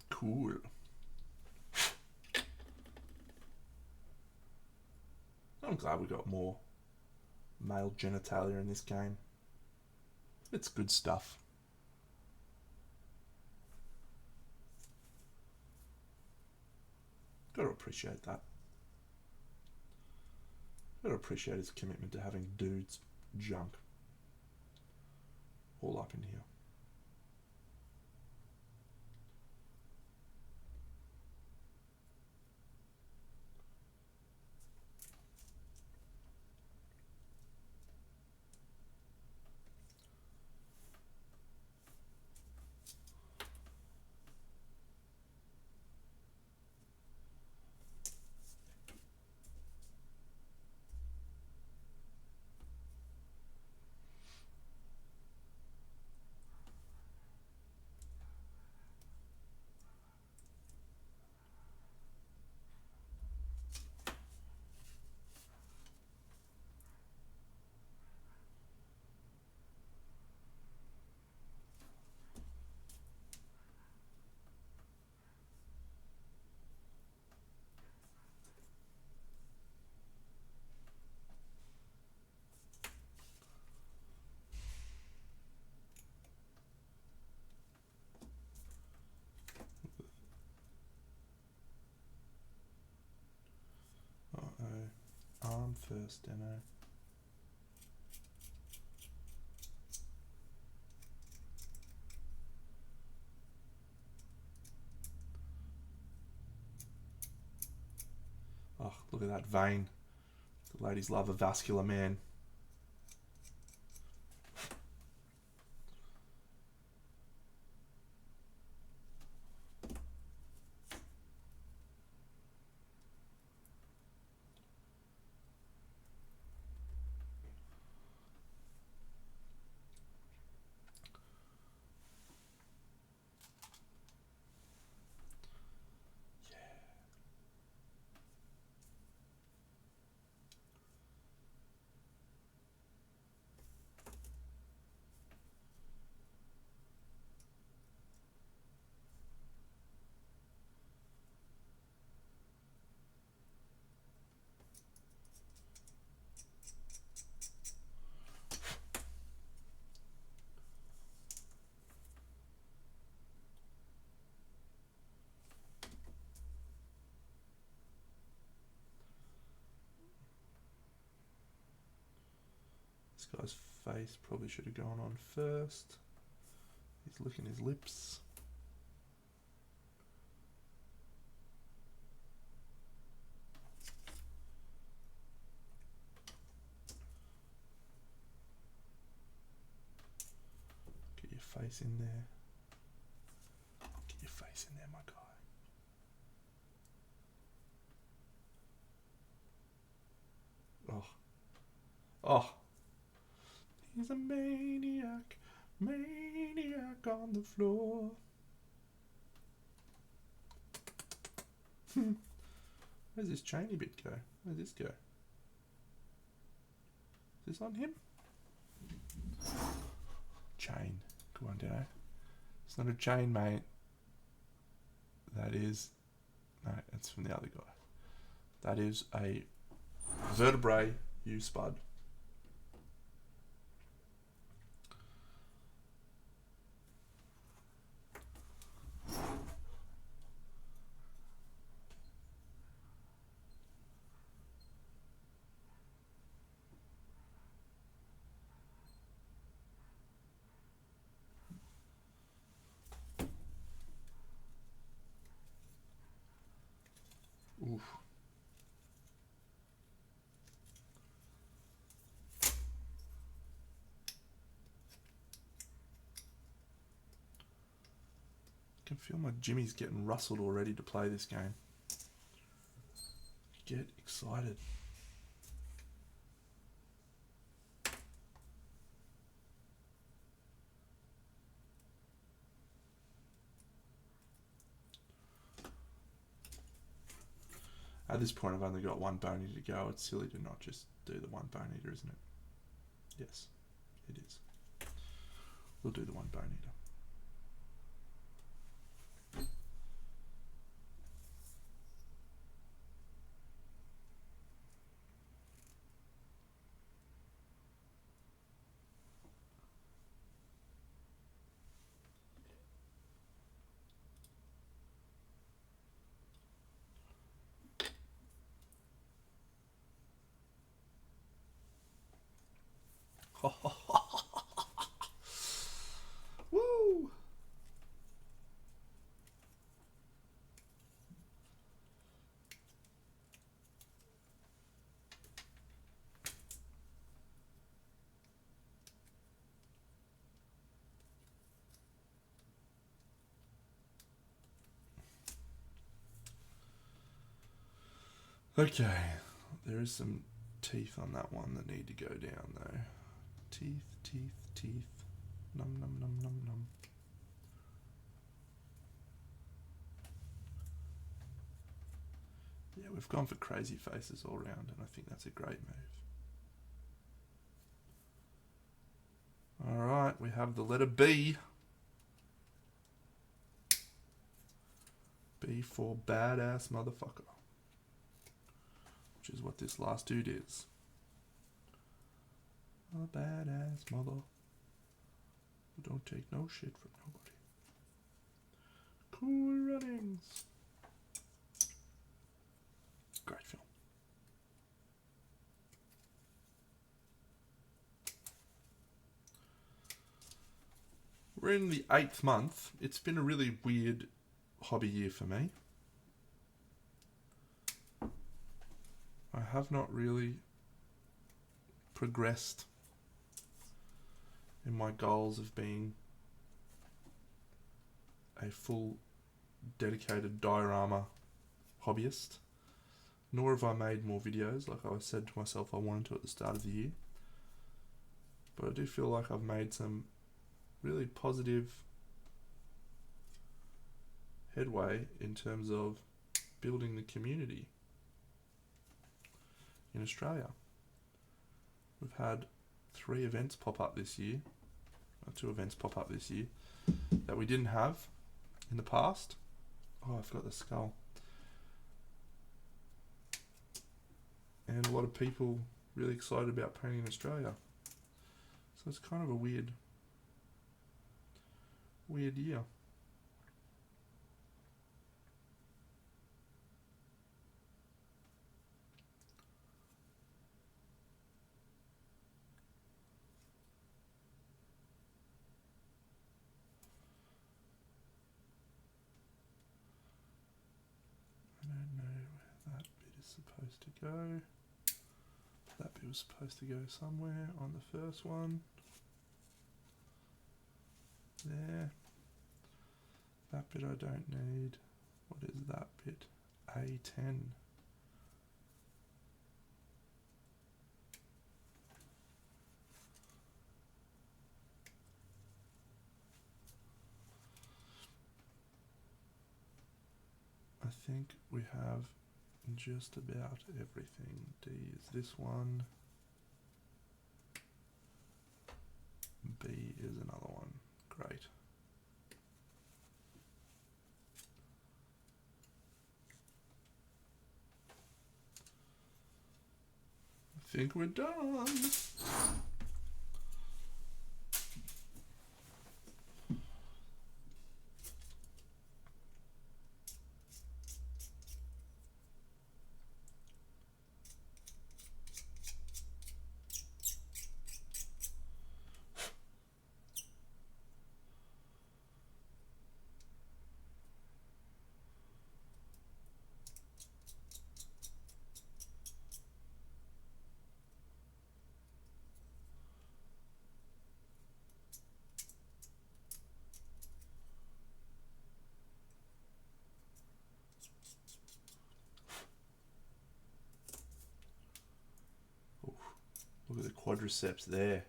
Cool. I'm glad we got more male genitalia in this game. It's good stuff. Got to appreciate that. Got to appreciate his commitment to having dudes junk all up in here. Arm first, demo. Oh, look at that vein. The ladies love a vascular man. This guy's face probably should have gone on first. He's licking his lips. Get your face in there. Get your face in there, my guy. Oh. Oh. He's a maniac. Maniac on the floor. Where's this chainy bit go? Where's this go? Is this on him? Chain. Come on, Dano. It's not a chain, mate. That is... No, it's from the other guy. That is a vertebrae U-spud. Oof. I can feel my Jimmy's getting rustled already to play this game. Get excited. At this point, I've only got one bone eater to go. It's silly to not just do the one bone eater, isn't it? Yes, it is. We'll do the one bone eater. Woo! Okay, there is some teeth on that one that need to go down though. Teeth, teeth, teeth. Num num num num num. Yeah, we've gone for crazy faces all round, and I think that's a great move. Alright, we have the letter B. B for badass motherfucker. Which is what this last dude is. A badass mother who don't take no shit from nobody. Cool Runnings. Great film. We're in the 8th month. It's been a really weird hobby year for me. I have not really progressed in my goals of being a full dedicated diorama hobbyist, nor have I made more videos like I said to myself I wanted to at the start of the year. But I do feel like I've made some really positive headway in terms of building the community in Australia. We've had 3 events pop up this year, or 2 events pop up this year that we didn't have in the past. Oh, I've got the skull. And a lot of people really excited about painting in Australia. So it's kind of a weird year. I don't know where that bit is supposed to go. That bit was supposed to go somewhere on the first one. There. That bit I don't need. What is that bit? A10. I think we have just about everything. D is this one. B is another one. Great. I think we're done. Look at the quadriceps there.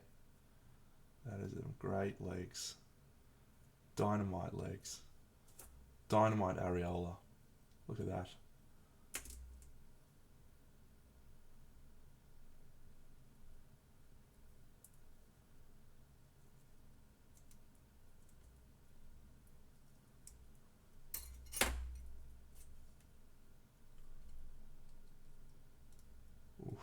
That is some great legs. Dynamite legs. Dynamite areola. Look at that. Oof.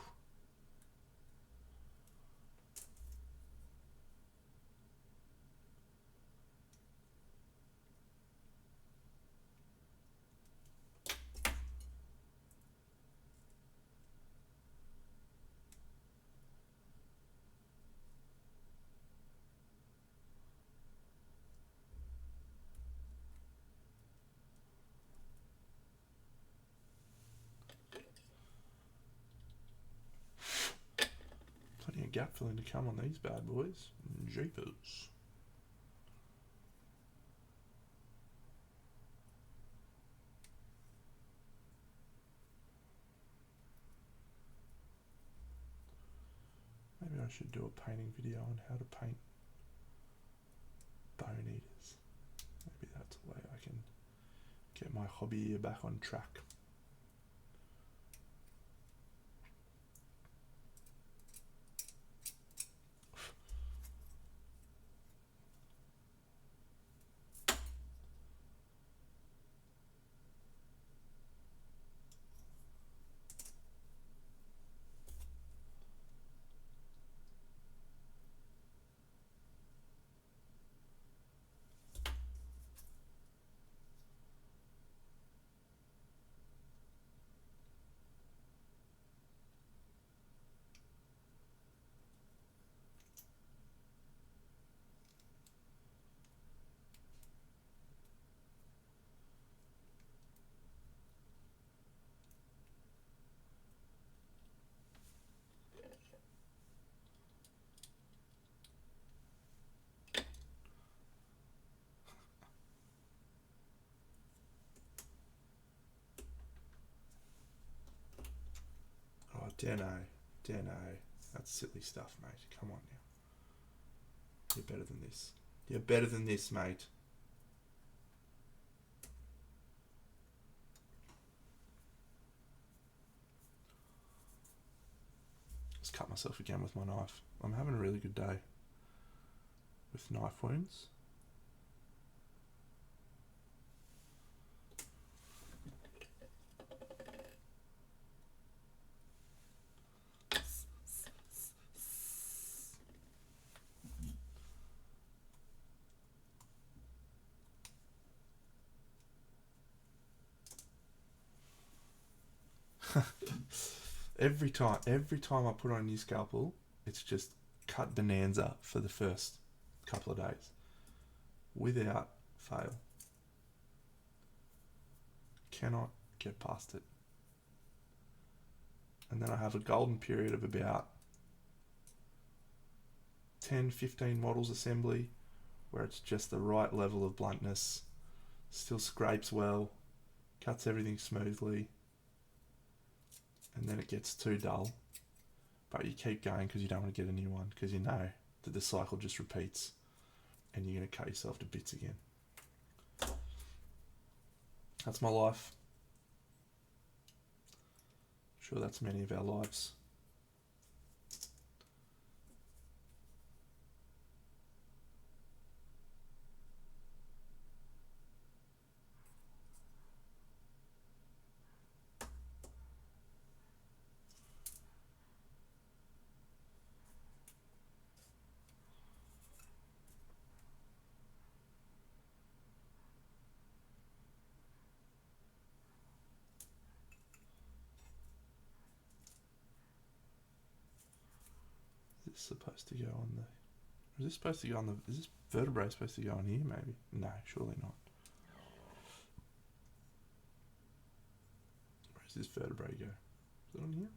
gap filling to come on these bad boys. Jeepers. Maybe I should do a painting video on how to paint bone eaters. Maybe that's a way I can get my hobby back on track. Oh, Dano. That's silly stuff, mate. Come on now. You're better than this. You're better than this, mate. Just cut myself again with my knife. I'm having a really good day with knife wounds. Every time I put on a new scalpel, it's just cut bonanza for the first couple of days, without fail. Cannot get past it. And then I have a golden period of about 10-15 models assembly, where it's just the right level of bluntness, still scrapes well, cuts everything smoothly, and then it gets too dull, but you keep going because you don't want to get a new one, because you know that the cycle just repeats and you're going to cut yourself to bits again. That's my life. I'm sure that's many of our lives. Is this supposed to go on the... Is this supposed to go on the... Is this vertebrae supposed to go on here, maybe? No, surely not. Where does this vertebrae go? Is it on here?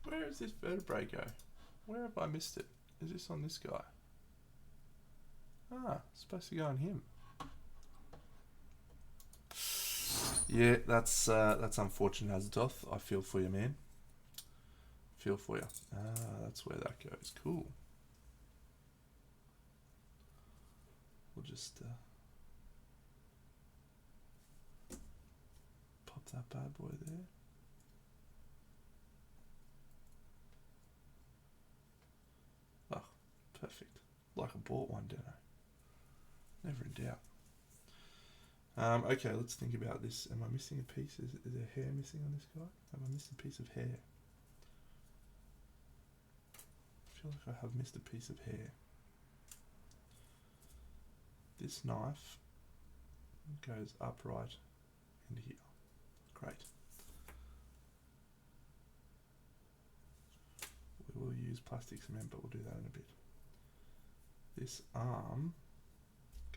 Where does this vertebrae go? Where have I missed it? Is this on this guy? Ah, it's supposed to go on him. Yeah, that's unfortunate, Azatoth. I feel for you, man. Feel for you. Ah, that's where that goes. Cool. We'll just pop that bad boy there. Oh, perfect. Like I bought one, didn't I? Never in doubt. Okay, let's think about this. Am I missing a piece? Is there hair missing on this guy? Have I missed a piece of hair? I feel like I have missed a piece of hair. This knife goes upright into here. Great. We will use plastic cement, but we'll do that in a bit. This arm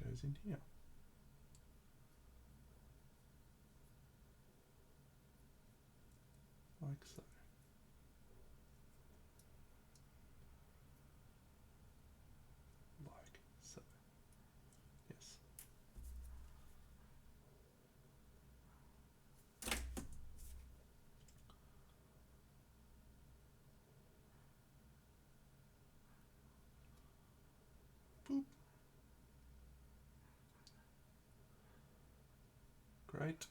goes in here. Like so. Like so. Yes. Boop. Great.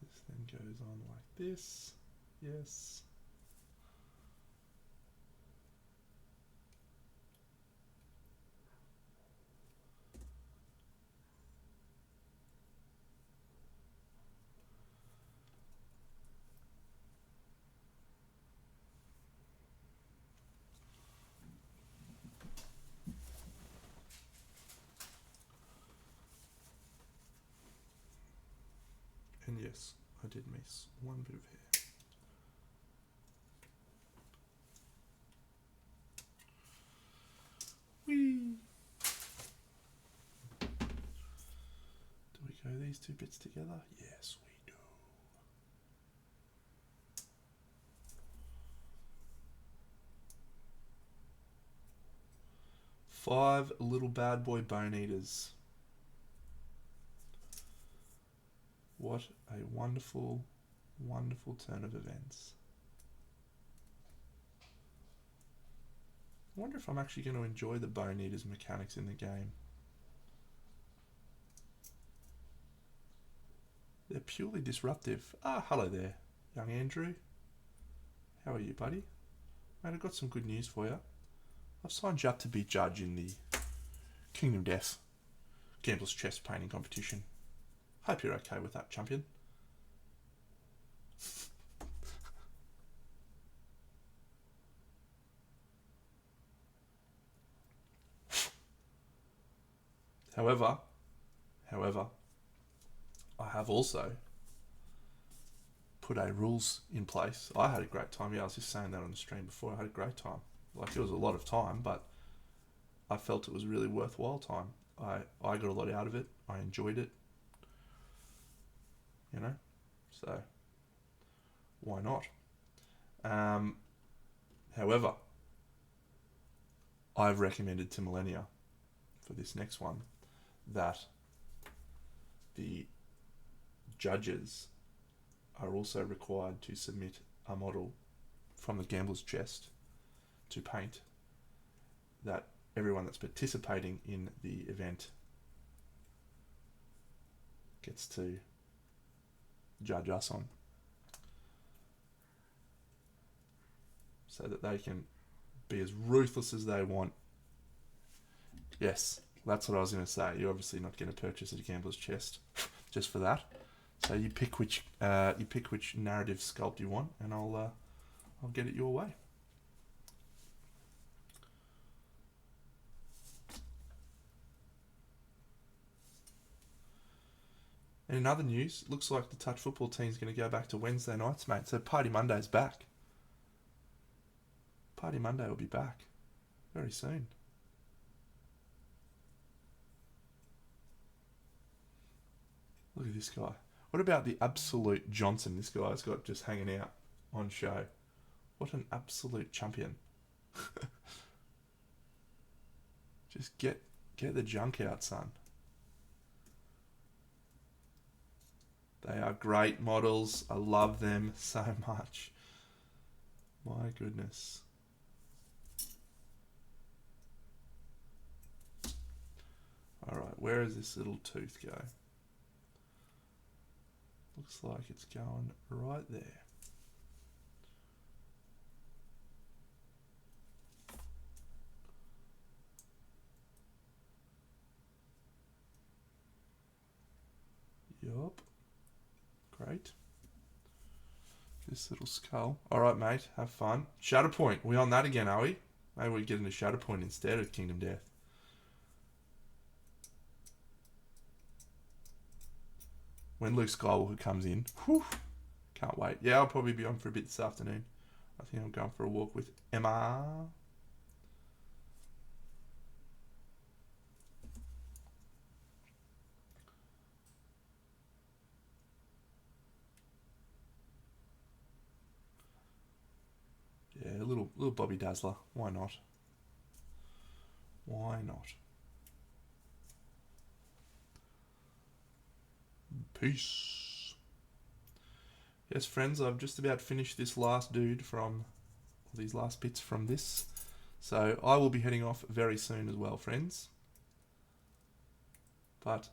This then goes on like this. Yes. And yes, I did miss one bit of hair. Whee! Do we go these two bits together? Yes, we do. Five little bad boy bone eaters. What a wonderful, wonderful turn of events. I wonder if I'm actually going to enjoy the bone eaters mechanics in the game. They're purely disruptive. Ah, hello there, young Andrew. How are you, buddy? Mate, I've got some good news for you. I've signed you up to be judge in the Kingdom Death Gambler's Chest painting competition. Hope you're okay with that, champion. However, I have also put a rules in place. I had a great time. Yeah, I was just saying that on the stream before. I had a great time. Like, it was a lot of time, but I felt it was really worthwhile time. I got a lot out of it. I enjoyed it. You know? So, why not? However, I've recommended to Millennia for this next one that the judges are also required to submit a model from the Gambler's Chest to paint that everyone that's participating in the event gets to judge us on, so that they can be as ruthless as they want. Yes, that's what I was going to say. You're obviously not going to purchase a Gambler's Chest just for that. So you pick which narrative sculpt you want, and I'll get it your way. And in other news, it looks like the touch football team's going to go back to Wednesday nights, mate. So Party Monday's back. Party Monday will be back very soon. Look at this guy. What about the absolute Johnson this guy's got just hanging out on show? What an absolute champion. Just get the junk out, son. They are great models. I love them so much. My goodness. Alright, where does this little tooth go? Looks like it's going right there. Yup. Great. This little skull. Alright, mate. Have fun. Shatterpoint. We on that again, are we? Maybe we get into Shatterpoint instead of Kingdom Death. When Luke Skywalker comes in. Whew, can't wait. Yeah, I'll probably be on for a bit this afternoon. I think I'm going for a walk with Emma. Yeah, a little Bobby Dazzler. Why not? Why not? Peace. Yes, friends, I've just about finished this last dude from these last bits from this. So I will be heading off very soon as well, friends. But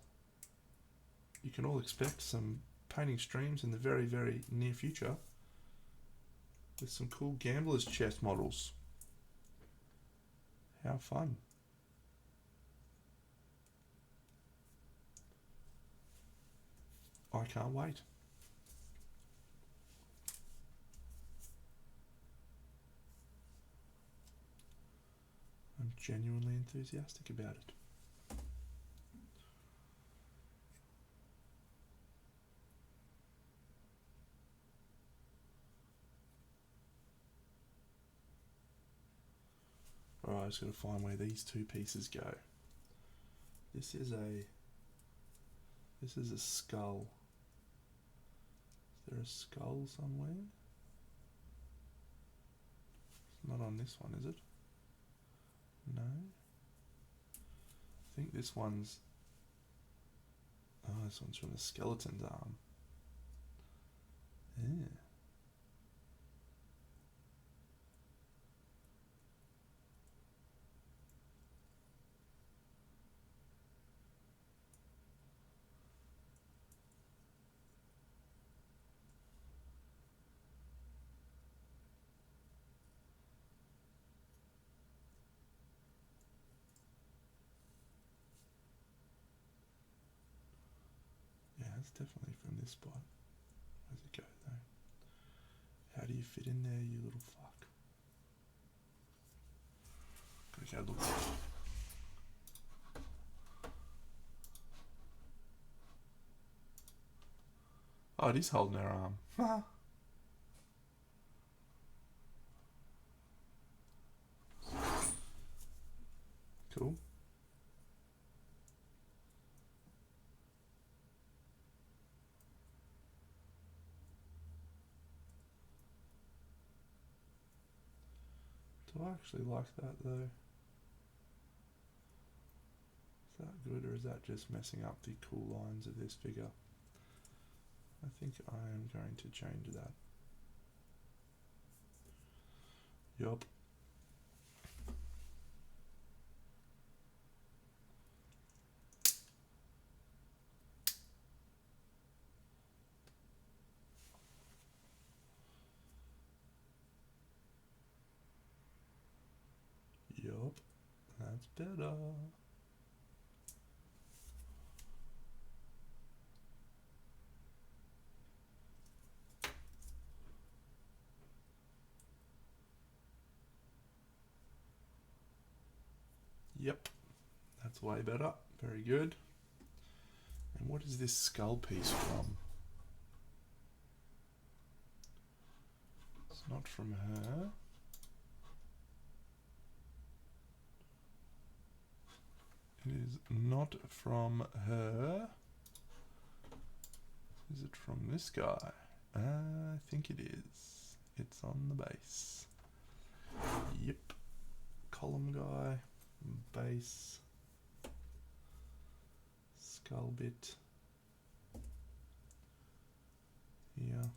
you can all expect some painting streams in the very, very near future with some cool Gambler's Chest models. How fun. I can't wait. I'm genuinely enthusiastic about it. Alright, I just got to find where these two pieces go. This is a skull. Is there a skull somewhere? It's not on this one, is it? No. I think this one's... Oh, this one's from the skeleton's arm. Yeah. It's definitely from this spot. Where's it go though? How do you fit in there, you little fuck? Gotta go look. Oh, it is holding her arm. Cool. Do I actually like that though? Is that good, or is that just messing up the cool lines of this figure? I think I am going to change that. Yup. Yup. That's better. Yep, that's way better. Very good. And what is this skull piece from? It's not from her. It is not from her. Is it from this guy? I think it is. It's on the base. Yep. Column guy. Base. Skull bit. Here.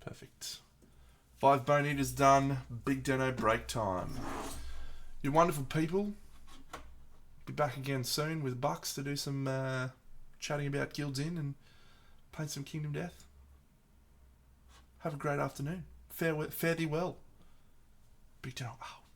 Perfect. 5 Bone Eaters done. Big Deno break time. You wonderful people. Be back again soon with Bucks to do some chatting about Guilds Inn and paint some Kingdom Death. Have a great afternoon. Fare thee well. Big Deno out.